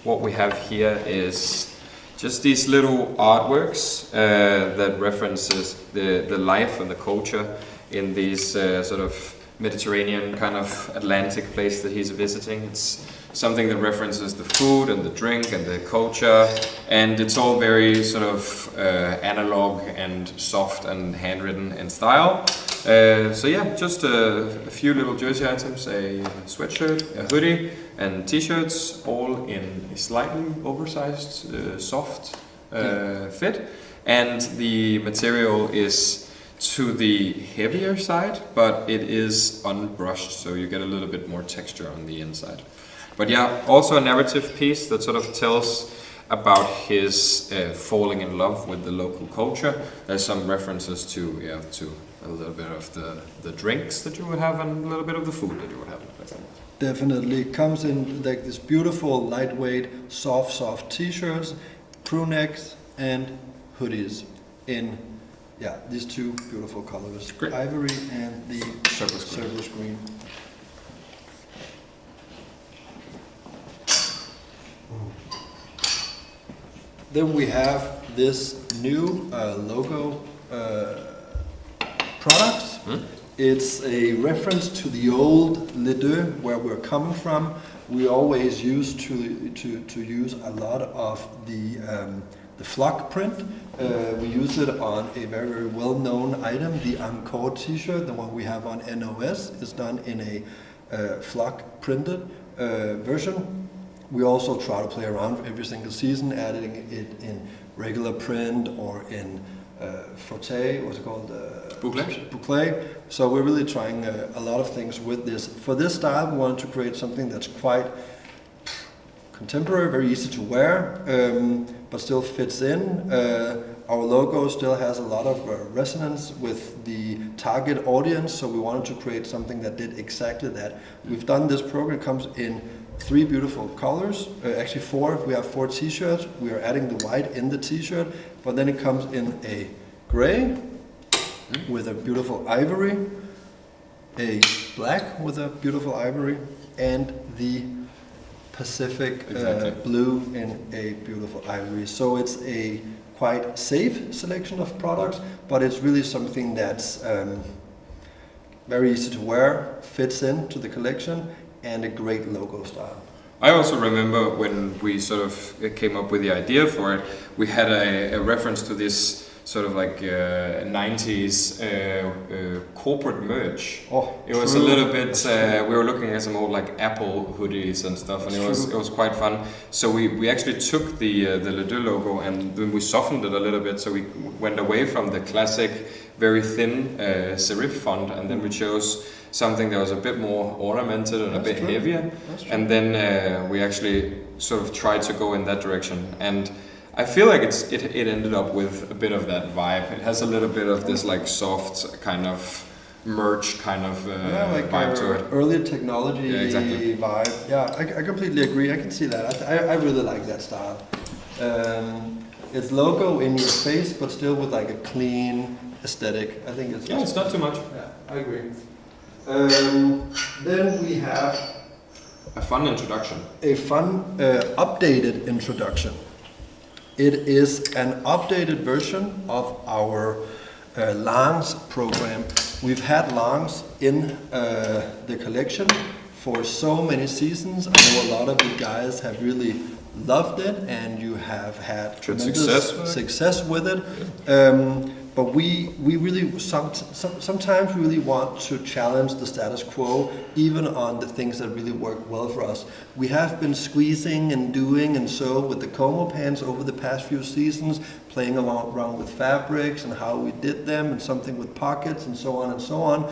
What we have here is just these little artworks that references the life and the culture in these sort of Mediterranean kind of Atlantic place that he's visiting. It's something that references the food and the drink and the culture, and it's all very sort of analog and soft and handwritten in style. So yeah, just a few little jersey items, a sweatshirt, a hoodie, and t-shirts, all in a slightly oversized, soft fit. And the material is to the heavier side, but it is unbrushed, so you get a little bit more texture on the inside. But yeah, also a narrative piece that sort of tells about his falling in love with the local culture. There's some references to a little bit of the drinks that you would have and a little bit of the food that you would have. Definitely comes in like this beautiful, lightweight, soft t-shirts, crew necks, and hoodies in these two beautiful colors, Great. ivory and the Surplus green. Then we have this new logo products. It's a reference to the old Les Deux, where we're coming from. We always used to use a lot of the flock print. We use it on a very, very well-known item, the Encore t-shirt. The one we have on NOS is done in a flock printed version. We also try to play around every single season, adding it in regular print or in frotté, what's it called? Boucle. So we're really trying a lot of things with this. For this style, we wanted to create something that's quite contemporary, very easy to wear, but still fits in. Our logo still has a lot of resonance with the target audience, so we wanted to create something that did exactly that. We've done this program, it comes in 3 beautiful colors, actually 4. We have 4 t-shirts. We are adding the white in the t-shirt, but then it comes in a gray with a beautiful ivory, a black with a beautiful ivory, and the Pacific blue in a beautiful ivory. So it's a quite safe selection of products, but it's really something that's very easy to wear, fits into the collection, and a great logo style. I also remember when we sort of came up with the idea for it, we had a reference to this sort of like 90s corporate merch. It was a little bit, we were looking at some old like Apple hoodies and stuff, and it was quite fun. So we actually took the Les Deux logo and then we softened it a little bit, so we went away from the classic very thin serif font, and then we chose something that was a bit more ornamented and a bit heavier. And then we actually sort of tried to go in that direction. And I feel like it ended up with a bit of that vibe. It has a little bit of this like soft kind of merch kind of vibe to it. Early technology vibe. Yeah, I completely agree. I can see that. I really like that style. It's logo in your face, but still with like a clean aesthetic. I think it's it's not too much. Yeah, I agree. Then we have a fun introduction. A fun updated introduction. It is an updated version of our Langs program. We've had Langs in the collection for so many seasons. I know a lot of you guys have really loved it, and you have had tremendous success with it. But we really sometimes we really want to challenge the status quo, even on the things that really work well for us. We have been squeezing and doing and so with the Como pants over the past few seasons, playing around with fabrics and how we did them, and something with pockets and so on and so on.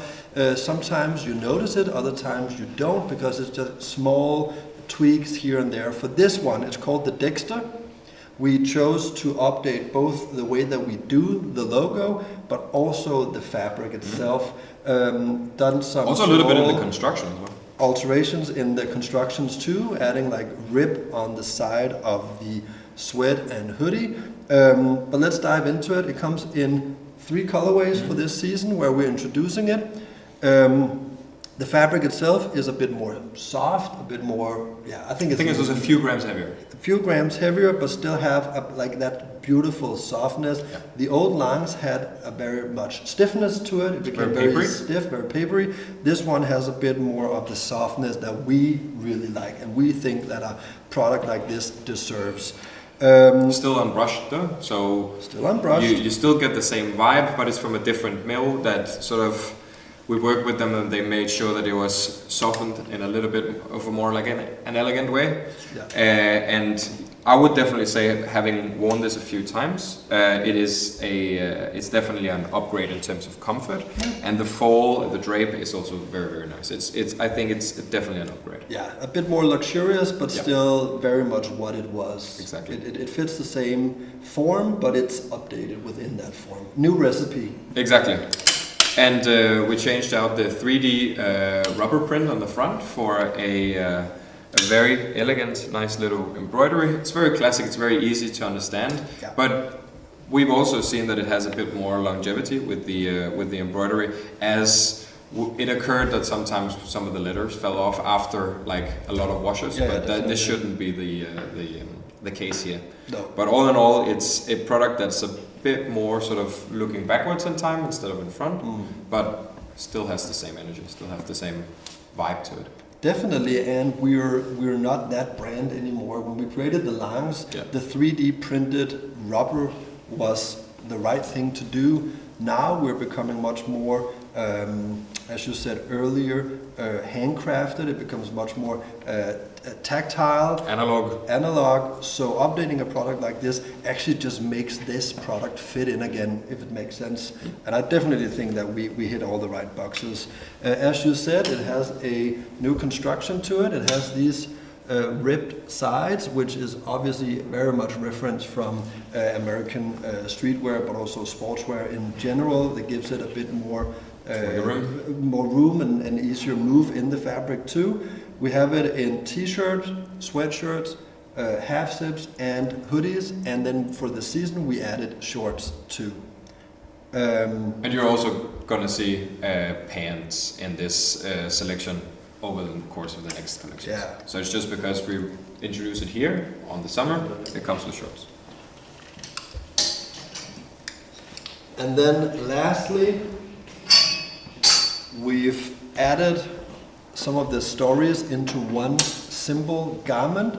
Sometimes you notice it, other times you don't, because it's just small tweaks here and there. For this one, it's called the Dexter. We chose to update both the way that we do the logo, but also the fabric itself. Done some also a little bit in the construction as well. Alterations in the constructions too, adding like rib on the side of the sweat and hoodie. But let's dive into it. It comes in 3 colorways for this season, where we're introducing it. The fabric itself is a bit more soft, a bit more, I think it was a few grams heavier. A few grams heavier, but still have like that beautiful softness. Yeah. The old Langs had a very much stiffness to it. It became very stiff, very papery. This one has a bit more of the softness that we really like, and we think that a product like this deserves. Still unbrushed though, so still unbrushed. You still get the same vibe, but it's from a different mill that sort of. We worked with them and they made sure that it was softened in a little bit of a more like an elegant way. Yeah. And I would definitely say, having worn this a few times, it's definitely an upgrade in terms of comfort, and the fall, the drape is also very, very nice. I think it's definitely an upgrade. Yeah, a bit more luxurious, but still very much what it was. Exactly. It fits the same form, but it's updated within that form. New recipe. Exactly. And we changed out the 3D rubber print on the front for a very elegant, nice little embroidery. It's very classic, it's very easy to understand, but we've also seen that it has a bit more longevity with the embroidery, as it occurred that sometimes some of the letters fell off after like a lot of washes, but this shouldn't be the case here. No. But all in all, it's a product that's a bit more sort of looking backwards in time instead of in front, but still has the same energy, still have the same vibe to it. Definitely, and we're not that brand anymore. When we created the Langs, the 3D printed rubber was the right thing to do. Now we're becoming much more, as you said earlier, handcrafted. It becomes much more tactile, analog. So updating a product like this actually just makes this product fit in again, if it makes sense. And I definitely think that we hit all the right boxes. As you said, it has a new construction to it. It has these ribbed sides, which is obviously very much reference from American streetwear, but also sportswear in general. That gives it a bit more room and easier move in the fabric too. We have it in t-shirts, sweatshirts, half zips, and hoodies, and then for the season we added shorts too. And you're also gonna see pants in this selection over the course of the next collection. Yeah. So it's just because we introduce it here on the summer, it comes with shorts. And then lastly, we've added some of the stories into one simple garment,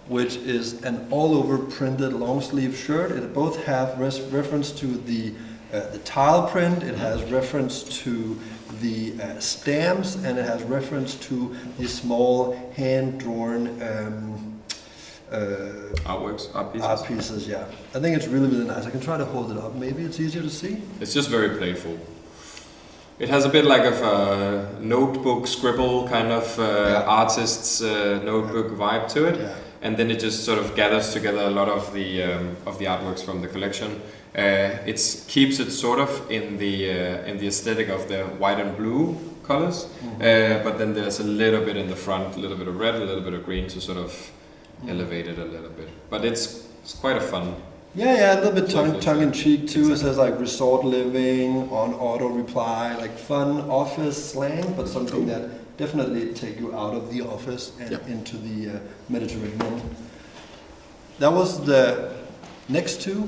which is an all-over printed long sleeve shirt. It both have reference to the tile print, it has reference to the stamps, and it has reference to the small hand-drawn art pieces. Yeah, I think it's really, really nice. I can try to hold it up. Maybe it's easier to see. It's just very playful. It has a bit like of a notebook scribble kind of artist's notebook vibe to it, and then it just sort of gathers together a lot of the artworks from the collection. It keeps it sort of in the aesthetic of the white and blue colors, but then there's a little bit in the front, a little bit of red, a little bit of green to sort of elevate it a little bit. But it's quite a fun. Yeah, a little bit tongue-in-cheek too. Exactly. It says like resort living, on auto reply, like fun office slang, but something that definitely take you out of the office and into the Mediterranean. That was the next two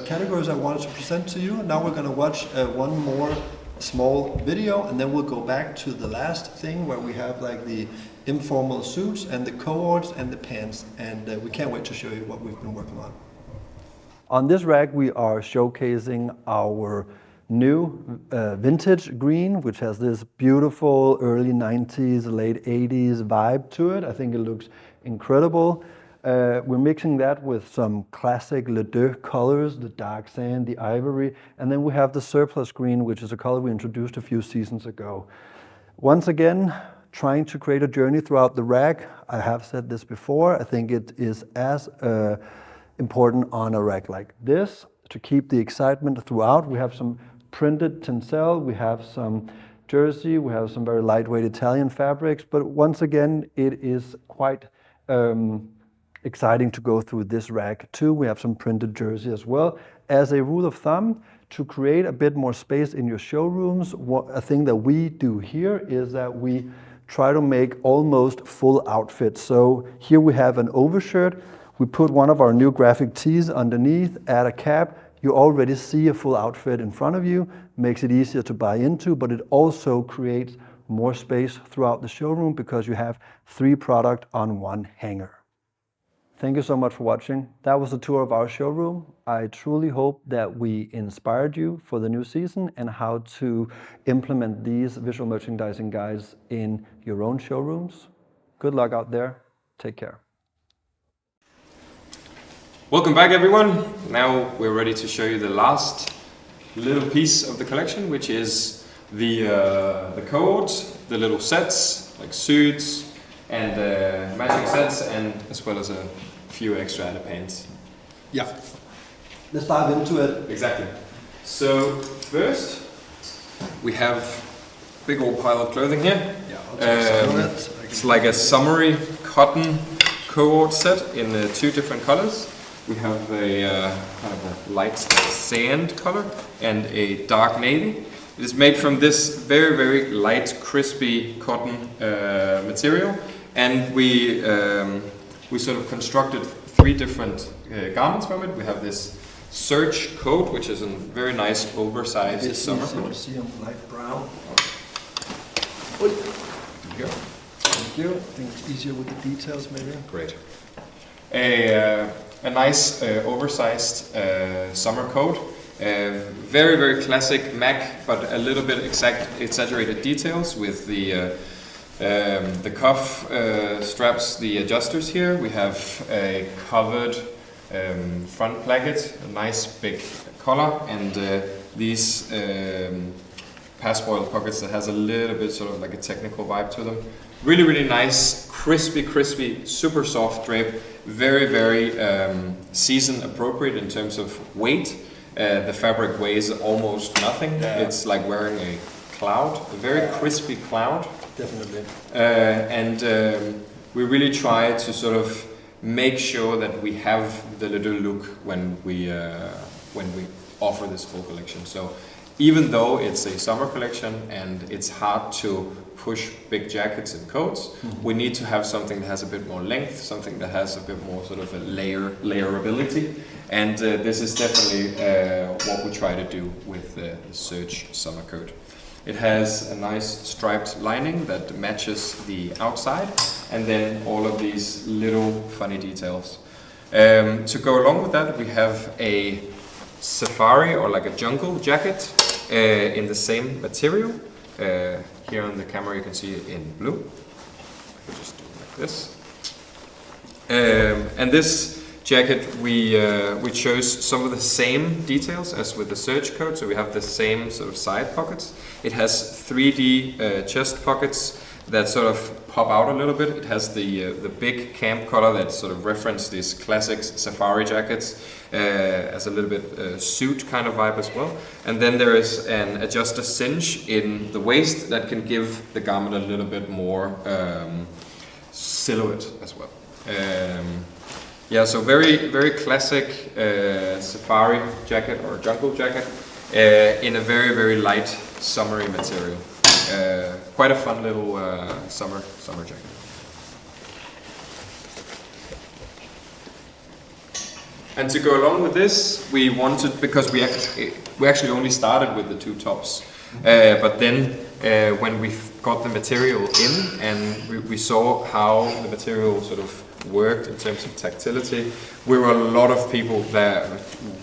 categories I wanted to present to you. Now we're going to watch one more small video, and then we'll go back to the last thing where we have like the informal suits and the cohorts and the pants, and we can't wait to show you what we've been working on. On this rack, we are showcasing our new vintage green, which has this beautiful early 90s, late 80s vibe to it. I think it looks incredible. We're mixing that with some classic Deux colors, the dark sand, the ivory, and then we have the surplus green, which is a color we introduced a few seasons ago. Once again, trying to create a journey throughout the rack. I have said this before, I think it is as important on a rack like this to keep the excitement throughout. We have some printed tencel, we have some jersey, we have some very lightweight Italian fabrics, but once again, it is quite exciting to go through this rack too. We have some printed jersey as well. As a rule of thumb, to create a bit more space in your showrooms, a thing that we do here is that we try to make almost full outfits. So here we have an overshirt. We put one of our new graphic tees underneath, add a cap. You already see a full outfit in front of you, makes it easier to buy into, but it also creates more space throughout the showroom because you have 3 products on one hanger. Thank you so much for watching. That was a tour of our showroom. I truly hope that we inspired you for the new season and how to implement these visual merchandising guides in your own showrooms. Good luck out there. Take care. Welcome back, everyone. Now we're ready to show you the last little piece of the collection, which is the codes, the little sets like suits and matching sets, and as well as a few extra underpants. Yeah. Let's dive into it. Exactly. So first, we have a big old pile of clothing here. Yeah, I'll take some of it. It's like a summery cotton cohort set in 2 different colors. We have a kind of a light sand color and a dark navy. It is made from this very, very light, crispy cotton material, and we sort of constructed 3 different garments from it. We have this serge coat, which is a very nice oversized It's summer easy to coat. see them light brown. Here. Thank you. I think it's easier with the details maybe. Great. A nice oversized summer coat. Very, very classic Mac, but a little bit exaggerated details with the cuff straps, the adjusters here. We have a covered front placket, a nice big collar, and these passport pockets that has a little bit sort of like a technical vibe to them. Really, really nice, crispy, super soft drape. Very, very season appropriate in terms of weight. The fabric weighs almost nothing. Yeah. It's like wearing a cloud, a very crispy cloud. Definitely. We really try to sort of make sure that we have the little look when we offer this full collection. So even though it's a summer collection and it's hard to push big jackets and coats, we need to have something that has a bit more length, something that has a bit more sort of a layerability, and this is definitely what we try to do with the serge summer coat. It has a nice striped lining that matches the outside, and then all of these little funny details. To go along with that, we have a safari or like a jungle jacket in the same material. Here on the camera you can see it in blue. I just do it like this. And this jacket we chose some of the same details as with the serge coat, so we have the same sort of side pockets. It has 3D chest pockets that sort of pop out a little bit. It has the big camp collar that sort of reference these classic safari jackets as a little bit suit kind of vibe as well. And then there is an adjuster cinch in the waist that can give the garment a little bit more silhouette as well. Yeah, so very, very classic safari jacket or jungle jacket in a very, very light summery material. Quite a fun little summer jacket. And to go along with this, we wanted, because we actually only started with the 2 tops, but then when we got the material in and we saw how the material sort of worked in terms of tactility, we were a lot of people that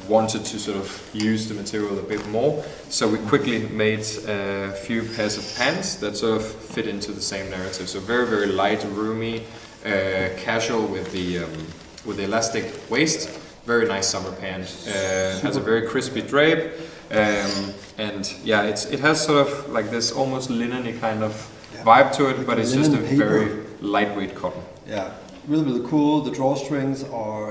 wanted to sort of use the material a bit more. So we quickly made a few pairs of pants that sort of fit into the same narrative. So very, very light, roomy, casual with the elastic waist. Very nice summer pant. Has a very crispy drape, and yeah, it has sort of like this almost linen-y kind of vibe to it, like but it's just a paper. very lightweight cotton. Yeah, really, really cool. The drawstrings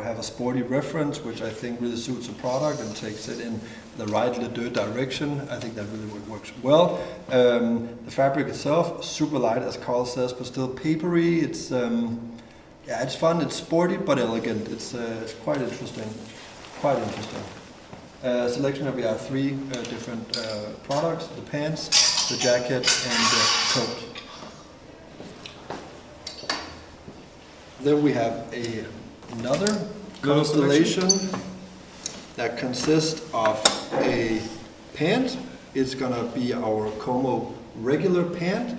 have a sporty reference, which I think really suits the product and takes it in the right Le Deux direction. I think that really works well. The fabric itself, super light, as Carl says, but still papery. It's yeah, it's fun. It's sporty but elegant. It's quite interesting. Quite interesting. Selection of we have 3 different products: the pants, the jacket, and the coat. Then we have another constellation that consists of a pant. It's gonna be our Como regular pant.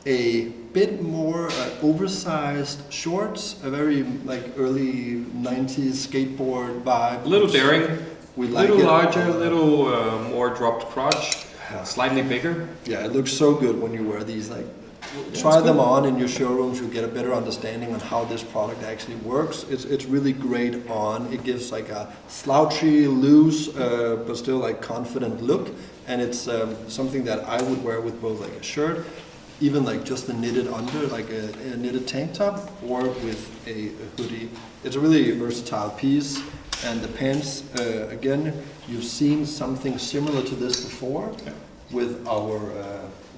A bit more oversized shorts, a very like early 90s skateboard vibe. A little daring, We like little it. larger, a little more dropped crotch, slightly bigger. Yeah, it looks so good when you wear these like try them on in your showrooms. You'll get a better understanding on how this product actually works. It's really great on. It gives like a slouchy, loose, but still like confident look. And it's something that I would wear with both like a shirt, even like just the knitted under, like a knitted tank top, or with a hoodie. It's a really versatile piece. And the pants, again, you've seen something similar to this before with our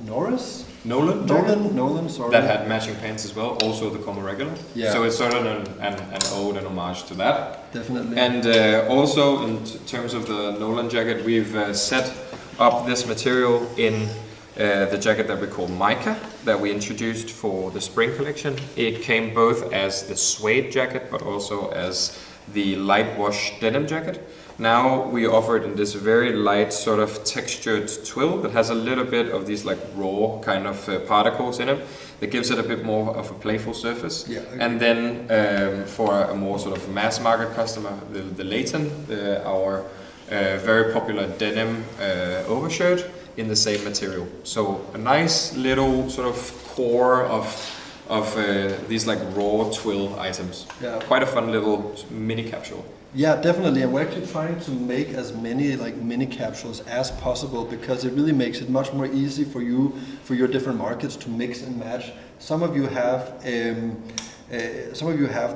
Nolan, sorry. That had matching pants as well, also the Como regular. Yeah. So it's sort of an ode and homage to that. Definitely. And also in terms of the Nolan jacket, we've set up this material in the jacket that we call mica, that we introduced for the spring collection. It came both as the suede jacket, but also as the light wash denim jacket. Now we offer it in this very light sort of textured twill that has a little bit of these like raw kind of particles in it that gives it a bit more of a playful surface. Yeah, and then for a more sort of mass market customer, the Layton, our very popular denim overshirt in the same material. So a nice little sort of core of these like raw twill items. Yeah. Quite a fun little mini capsule. Yeah, definitely. And we're actually trying to make as many like mini capsules as possible, because it really makes it much more easy for you, for your different markets, to mix and match. Some of you have the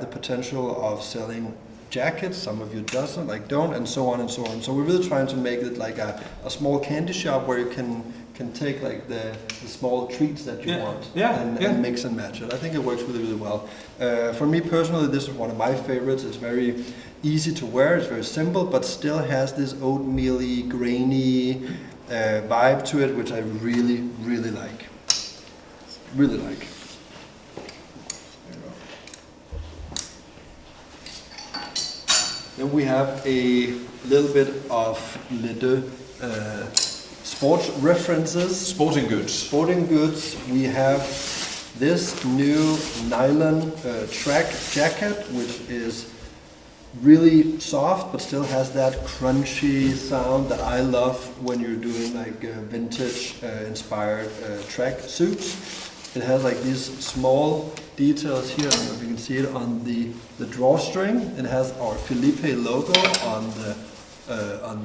potential of selling jackets, some of you don't, and so on and so on. So we're really trying to make it like a small candy shop where you can take like the small treats that you want and mix and match it. I think it works really, really well. For me personally, this is one of my favorites. It's very easy to wear, it's very simple, but still has this oatmeal-y, grainy vibe to it, which I really, really like. Really like. There you go. Then we have a little bit of Deux sports references. Sporting goods. Sporting goods. We have this new nylon track jacket, which is really soft but still has that crunchy sound that I love when you're doing like vintage inspired track suits. It has like these small details here. I don't know if you can see it on the drawstring. It has our Felipe logo on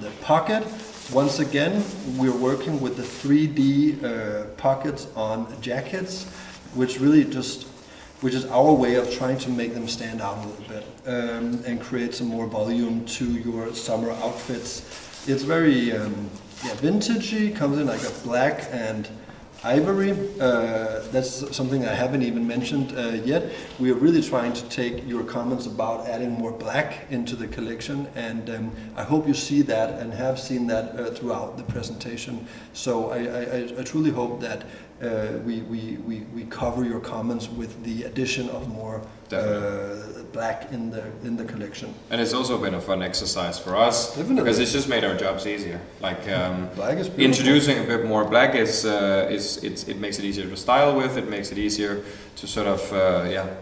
the pocket. Once again, we're working with the 3D pockets on jackets, which is our way of trying to make them stand out a little bit and create some more volume to your summer outfits. It's very vintagey, comes in like a black and ivory. That's something I haven't even mentioned yet. We are really trying to take your comments about adding more black into the collection, and I hope you see that and have seen that throughout the presentation. So I truly hope that we cover your comments with the addition of more black in the collection. And it's also been a fun exercise for us. Definitely. Because it's just made our jobs easier. Like Black is beautiful. introducing a bit more black it makes it easier to style with. It makes it easier to sort of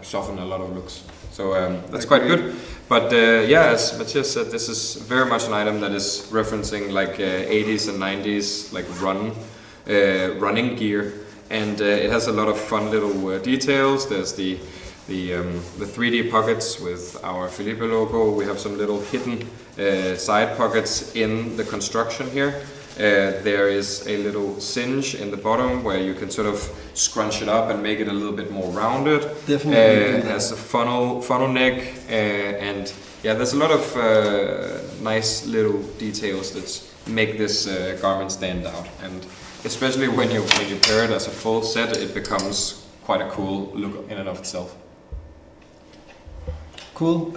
soften a lot of looks. So that's quite good. But as Matthias said, this is very much an item that is referencing like 80s and 90s like running gear, and it has a lot of fun little details. There's the 3D pockets with our Felipe logo. We have some little hidden side pockets in the construction here. There is a little cinch in the bottom where you can sort of scrunch it up and make it a little bit more rounded. Definitely. It has a funnel neck, and there's a lot of nice little details that make this garment stand out. And especially when you pair it as a full set, it becomes quite a cool look in and of itself. Cool.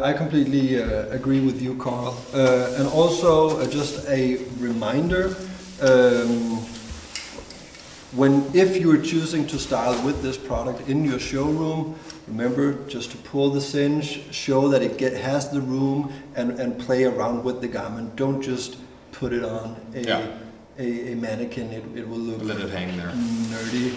I completely agree with you, Carl. And also, just a reminder, if you're choosing to style with this product in your showroom, remember just to pull the cinch, show that it has the room, and play around with the garment. Don't just put it on a mannequin, it will look Let it hang there. nerdy.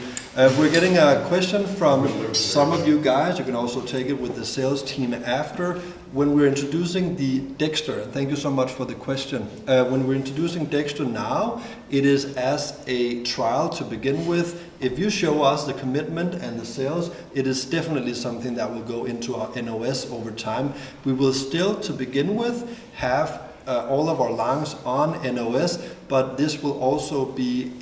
We're getting a question from some of you guys. You can also take it with the sales team after. When we're introducing the Dexter, thank you so much for the question. When we're introducing Dexter now, it is as a trial to begin with. If you show us the commitment and the sales, it is definitely something that will go into our NOS over time. We will still, to begin with, have all of our lungs on NOS, but this will also be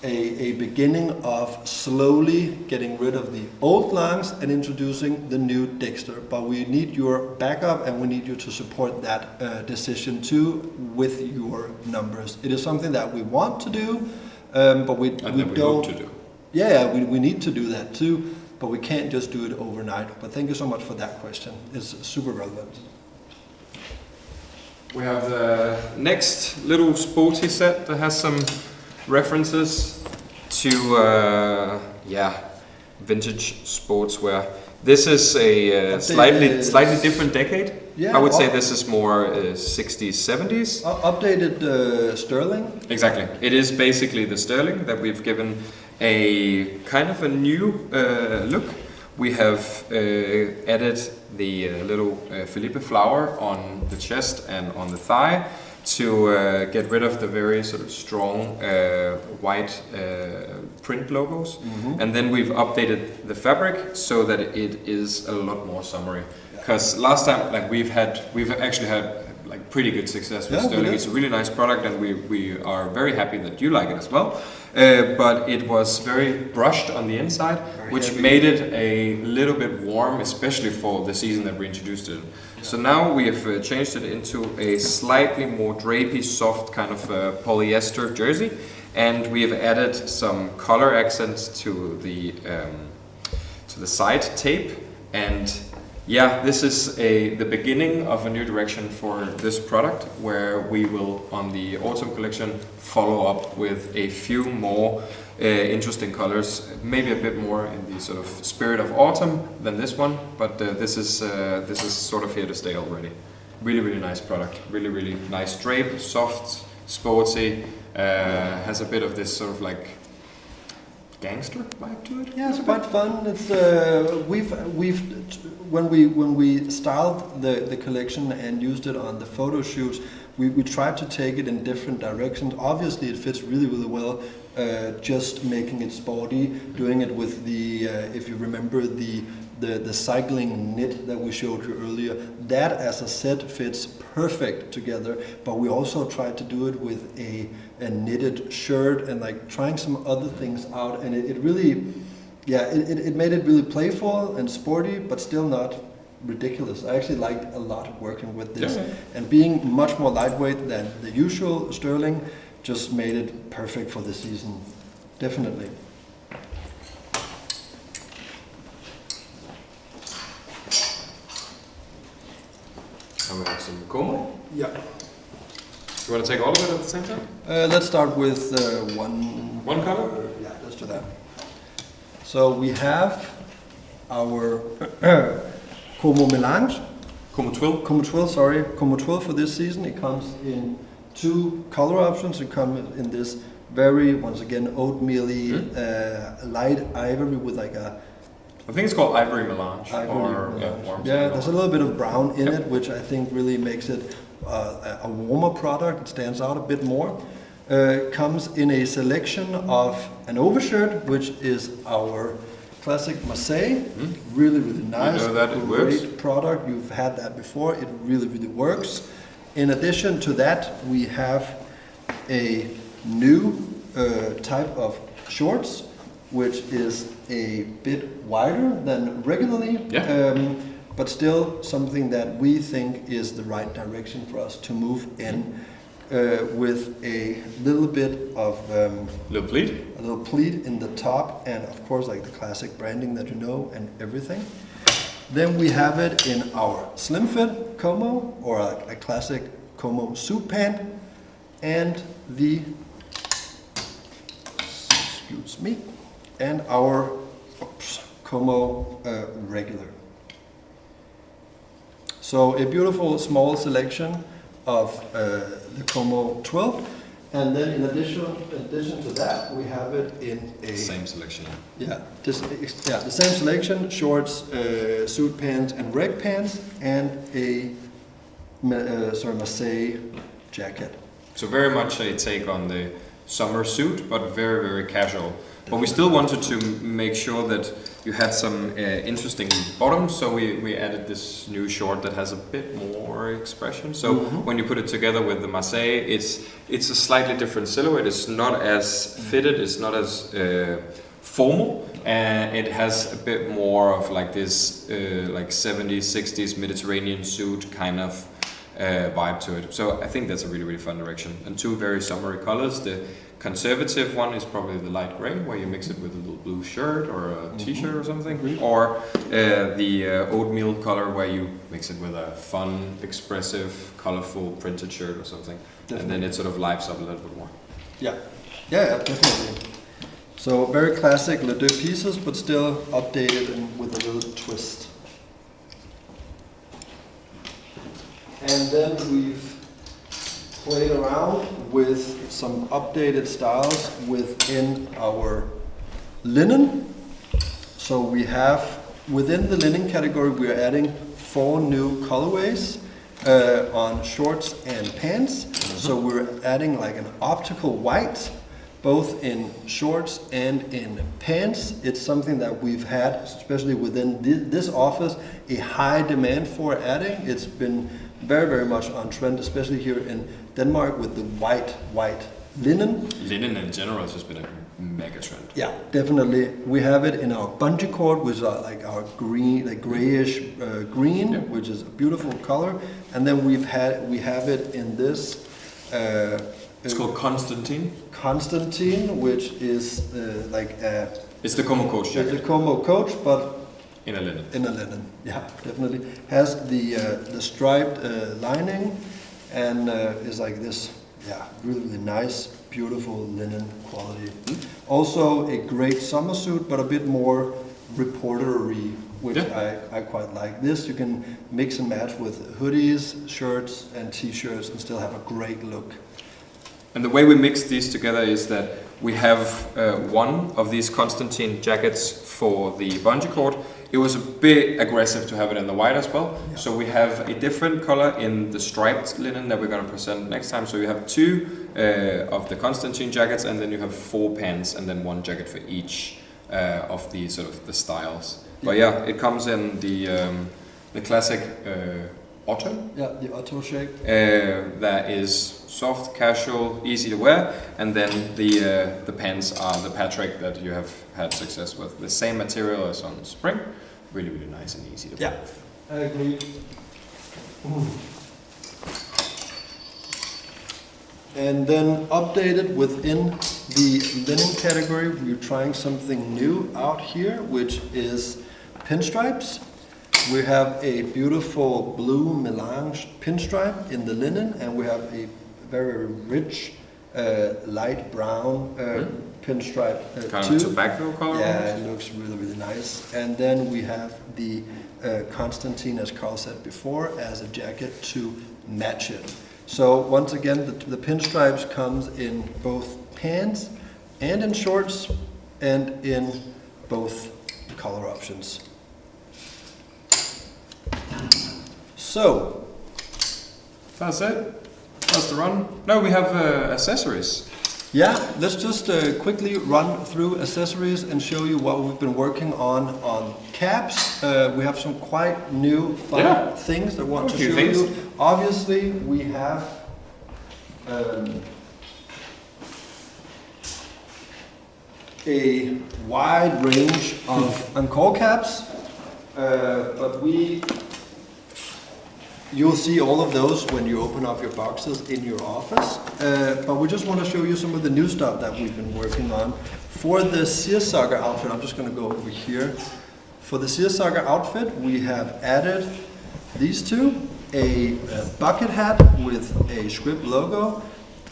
a beginning of slowly getting rid of the old lungs and introducing the new Dexter. But we need your backup and we need you to support that decision too with your numbers. It is something that we want to do, but we don't. Hope to do. Yeah, we need to do that too, but we can't just do it overnight. But thank you so much for that question. It's super relevant. We have the next little sporty set that has some references to vintage sportswear. This is a slightly different decade. Yeah, I would say this is more 60s, 70s. Updated Sterling. Exactly. It is basically the Sterling that we've given a kind of a new look. We have added the little Felipe flower on the chest and on the thigh to get rid of the very sort of strong white print logos. Mm-hmm. And then we've updated the fabric so that it is a lot more summery. Because last time, like we've actually had like pretty good success with Sterling. It's a really nice product, and we are very happy that you like it as well. But it was very brushed on the inside, which made it a little bit warm, especially for the season that we introduced it. So now we have changed it into a slightly more drapey, soft kind of polyester jersey, and we have added some color accents to the side tape. And yeah, this is the beginning of a new direction for this product, where we will, on the autumn collection, follow up with a few more interesting colors, maybe a bit more in the sort of spirit of autumn than this one, but this is sort of here to stay already. Really, really nice product. Really, really nice drape, soft, sporty, has a bit of this sort of like gangster vibe to it. Yeah, it's quite fun. It's when we styled the collection and used it on the photo shoots, we tried to take it in different directions. Obviously, it fits really, really well. Just making it sporty, doing it with the if you remember the cycling knit that we showed you earlier, that as a set fits perfect together. But we also tried to do it with a knitted shirt and like trying some other things out, and it really, it made it really playful and sporty, but still not ridiculous. I actually liked a lot working with this, and being much more lightweight than the usual Sterling just made it perfect for the season. Definitely. And we have some Como. Yeah. You want to take all of it at the same time? Let's start with one color? Yeah, let's do that. So we have our Como Melange. Como Twill. Como Twill, sorry. Como Twill for this season. It comes in 2 color options. It comes in this very, once again, oatmeal-y, light ivory with like a... I think it's called Ivory Melange. Yeah, there's a little bit of brown in it, which I think really makes it a warmer product. It stands out a bit more. Comes in a selection of an overshirt, which is our classic Marseille. Really, really nice. You know that it works. Great product. You've had that before. It really, really works. In addition to that, we have a new type of shorts, which is a bit wider than regularly, but still something that we think is the right direction for us to move in, with a little bit of little pleat, a little pleat in the top, and of course like the classic branding that you know and everything. Then we have it in our slim fit Como, or a classic Como suit pant, and the, excuse me, and our Como regular. So a beautiful small selection of the Como 12, And then in addition to that, we have it in a Same selection. yeah, the same selection: shorts, suit pants, and reg pants, and a Marseille jacket. So very much a take on the summer suit, but very, very casual. But we still wanted to make sure that you had some interesting bottoms, so we added this new short that has a bit more expression. So when you put it together with the Marseille, it's a slightly different silhouette. It's not as fitted, it's not as formal, and it has a bit more of like this like 70s, 60s Mediterranean suit kind of vibe to it. So I think that's a really, really fun direction. And two very summery colors. The conservative one is probably the light gray, where you mix it with a little blue shirt or a t-shirt or something. Or the oatmeal color, where you mix it with a fun, expressive, colorful printed shirt or something. Definitely. And then it sort of lives up a little bit more. Yeah, definitely. So very classic Le Deux pieces, but still updated and with a little twist. And then we've played around with some updated styles within our linen. So we have, within the linen category, we are adding 4 new colorways on shorts and pants. So we're adding like an optical white, both in shorts and in pants. It's something that we've had, especially within this office, a high demand for adding. It's been very, very much on trend, especially here in Denmark with the white linen. Linen in general has just been a mega trend. Yeah, definitely. We have it in our bungee cord, which are like our green, like grayish green, which is a beautiful color. And then we have it in this. It's called Constantine. Constantine, which is like a. It's the Como Coach jacket. It's the Como Coach, but in a linen. In a linen, yeah, definitely. Has the striped lining, and is like this, really, really nice, beautiful linen quality. Also a great summer suit, but a bit more reportery, which I quite like. This you can mix and match with hoodies, shirts, and t-shirts, and still have a great look. And the way we mix these together is that we have one of these Constantine jackets for the bungee cord. It was a bit aggressive to have it in the white as well. Yeah. So we have a different color in the striped linen that we're going to present next time. So you have 2 of the Constantine jackets, and then you have 4 pants, and then 1 jacket for each of the sort of the styles. But yeah, it comes in the classic Otto. Yeah, the Otto shape. That is soft, casual, easy to wear, and then the pants are the Patrick that you have had success with. The same material as on Spring, really, really nice and easy to wear. Yeah, I agree. And then updated within the linen category, we're trying something new out here, which is pinstripes. We have a beautiful blue melange pinstripe in the linen, and we have a very rich light brown pinstripe kind too. of tobacco color. Yeah, it looks really, really nice. And then we have the Constantine, as Carl said before, as a jacket to match it. So once again, the pinstripes comes in both pants and in shorts and in both color options. So that's it. That's the run. No, we have accessories. Yeah, let's just quickly run through accessories and show you what we've been working on caps. We have some quite new fun things that I want to show you. Obviously, we have a wide range of encore caps, but you'll see all of those when you open up your boxes in your office. But we just want to show you some of the new stuff that we've been working on. For the seersucker outfit, I'm just going to go over here. For the seersucker outfit, we have added these two, a bucket hat with a script logo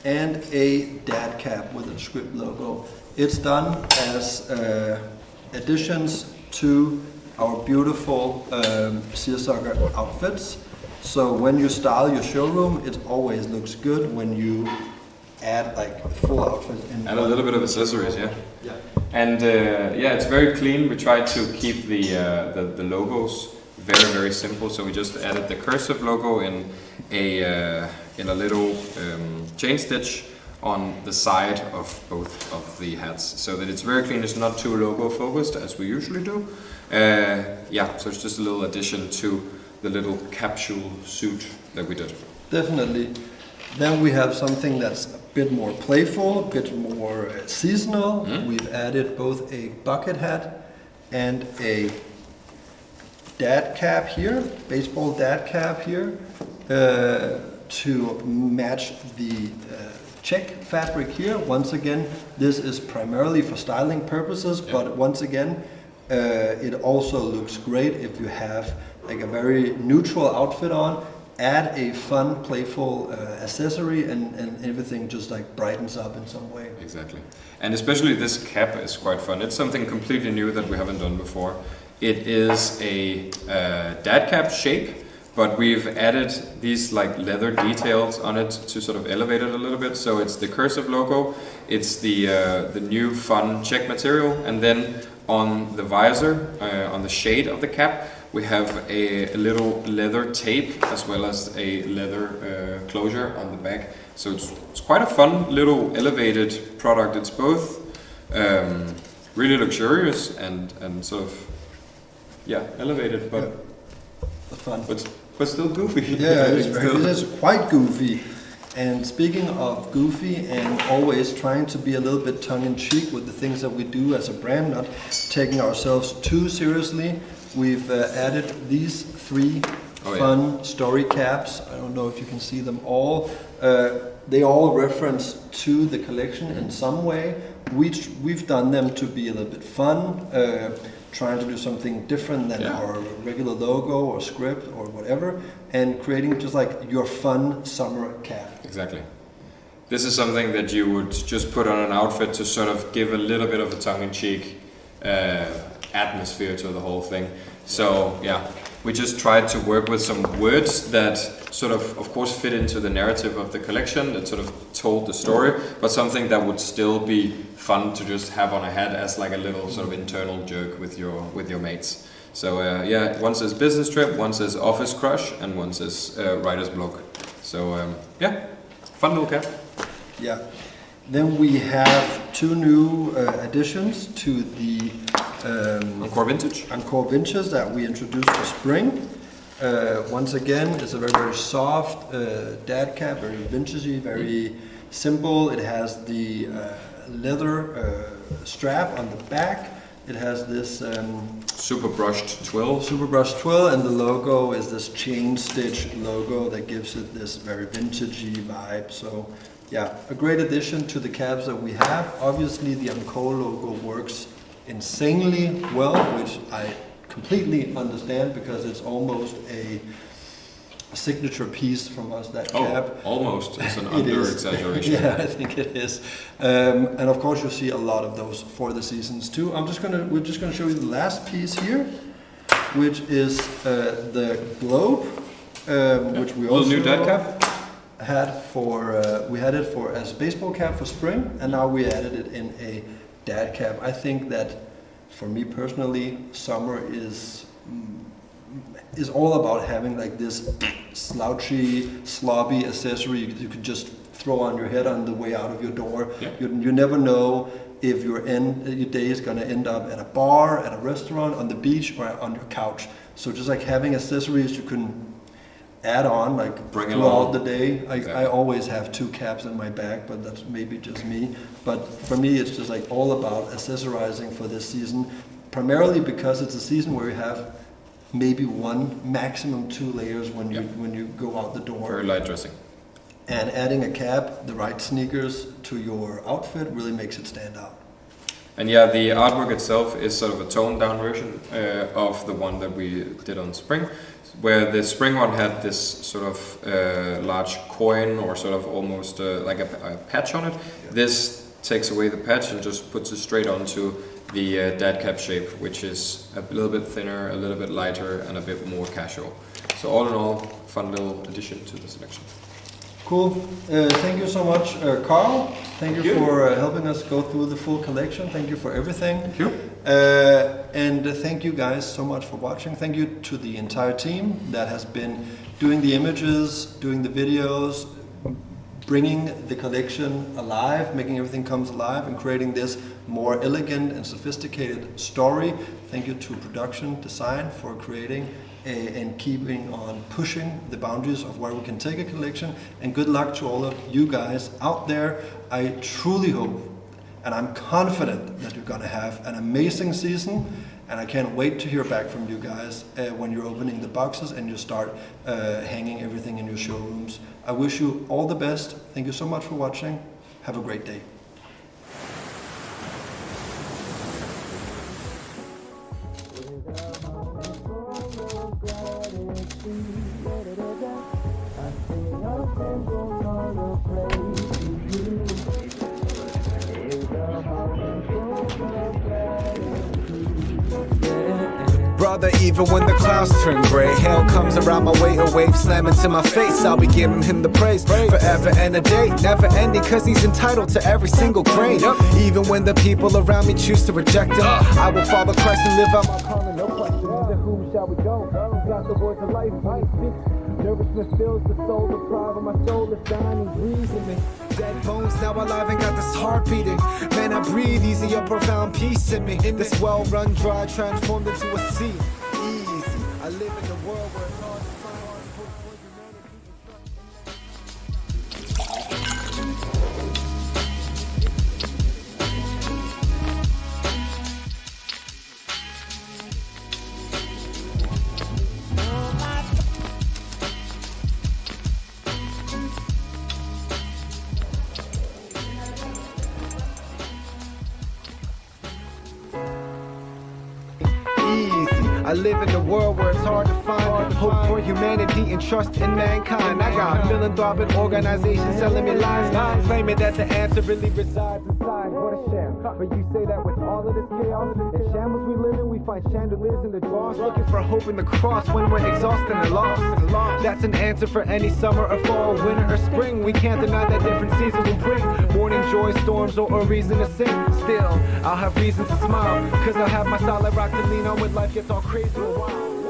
and a dad cap with a script logo. It's done as additions to our beautiful seersucker outfits. So when you style your showroom, it always looks good when you add like a full outfit. And a little bit of accessories, yeah. Yeah. And yeah, it's very clean. We tried to keep the logos very simple. So we just added the cursive logo in a little chain stitch on the side of both of the hats, so that it's very clean. It's not too logo focused as we usually do. Yeah, so it's just a little addition to the little capsule suit that we did. Definitely. Then we have something that's a bit more playful, a bit more seasonal. We've added both a bucket hat and a dad cap here, baseball dad cap here, to match the check fabric here. Once again, this is primarily for styling purposes, but once again, it also looks great if you have like a very neutral outfit on. Add a fun, playful accessory, and everything just like brightens up in some way. Exactly. And especially this cap is quite fun. It's something completely new that we haven't done before. It is a dad cap shape, but we've added these like leather details on it to sort of elevate it a little bit. So it's the cursive logo, it's the new fun check material, and then on the visor, on the shade of the cap, we have a little leather tape as well as a leather closure on the back. So it's quite a fun little elevated product. It's both really luxurious and sort of, yeah, elevated, but Fun. But still goofy. Yeah, it is quite goofy. And speaking of goofy and always trying to be a little bit tongue-in-cheek with the things that we do as a brand, not taking ourselves too seriously, we've added these three fun story caps. I don't know if you can see them all. They all reference to the collection in some way. We've done them to be a little bit fun, trying to do something different than our regular logo or script or whatever, and creating just like your fun summer cap. Exactly. This is something that you would just put on an outfit to sort of give a little bit of a tongue-in-cheek atmosphere to the whole thing. So yeah, we just tried to work with some words that sort of course fit into the narrative of the collection, that sort of told the story, but something that would still be fun to just have on a hat as like a little sort of internal joke with your mates. So yeah, one says business trip, one says office crush, and one says writer's block. So yeah, fun little cap. Yeah. Then we have two new additions to the Encore Vintage. Encore Vintage that we introduced for spring. Once again, it's a very soft dad cap, very vintagey, very simple. It has the leather strap on the back. It has this super brushed twill. Super brushed twill, and the logo is this chain stitch logo that gives it this very vintagey vibe. So yeah, a great addition to the caps that we have. Obviously the Encore logo works insanely well, which I completely understand because it's almost a signature piece from us, that cap. Almost. It's an under-exaggeration. Yeah, I think it is. And of course you'll see a lot of those for the seasons too. We're just gonna show you the last piece here, which is the globe, which we also new dad cap had for we had it for as a baseball cap for spring, and now we added it in a dad cap. I think that for me personally, summer is all about having like this slouchy, slobby accessory you could just throw on your head on the way out of your door. Yeah. You never know if your day is going to end up at a bar, at a restaurant, on the beach, or on your couch. So just like having accessories you can add on like throughout the day. Exactly. I always have two caps in my bag, but that's maybe just me. But for me, it's just like all about accessorizing for this season, primarily because it's a season where you have maybe one, maximum 2 layers when you go out the door. Very light dressing. And adding a cap, the right sneakers to your outfit really makes it stand out. And yeah, the artwork itself is sort of a toned down version of the one that we did on spring, where the spring one had this sort of large coin or sort of almost like a patch on it. Yeah. This takes away the patch and just puts it straight onto the dad cap shape, which is a little bit thinner, a little bit lighter, and a bit more casual. So all in all, fun little addition to the selection. Cool. Thank you so much, Carl. Thank you for helping us go through the full collection. Thank you for everything. Thank you. And thank you guys so much for watching. Thank you to the entire team that has been doing the images, doing the videos, bringing the collection alive, making everything comes alive and creating this more elegant and sophisticated story. Thank you to production design for creating and keeping on pushing the boundaries of where we can take a collection. And good luck to all of you guys out there. I truly hope and I'm confident that you're gonna have an amazing season, and I can't wait to hear back from you guys when you're opening the boxes and you start hanging everything in your showrooms. I wish you all the best. Thank you so much for watching. Have a great day. Brother, even when the clouds turn gray, hell comes around my way, a wave slamming to my face. I'll be giving him the praise forever and a day, never ending, cause he's entitled to every single grain. Even when the people around me choose to reject him, I will follow Christ and live out my calling. No question, to whom shall we go? He's got the words of life when he speaks. Nervousness fills the soul, the pride of my soul is dying and breathes in me. Dead bones now alive and got this heart beating. Man, I breathe easy, a profound peace in me. In this well run dry, transformed into a sea. Easy, I live in a world where it's hard to find hope for I live in a world where it's hard to find hope for humanity and trust in mankind. I got philanthropic organizations telling me lies, claiming that the answer really resides inside. What a sham. But you say that with all of this chaos and shambles we live in, we find chandeliers in the drawers, looking for hope in the cross when we're exhausted and lost. That's an answer for any summer or fall, winter or spring. We can't deny that different seasons will bring morning joy, storms, or a reason to sing. Still, I'll have reasons to smile, cause I'll have my solid rock to lean on when life gets all crazy and wild.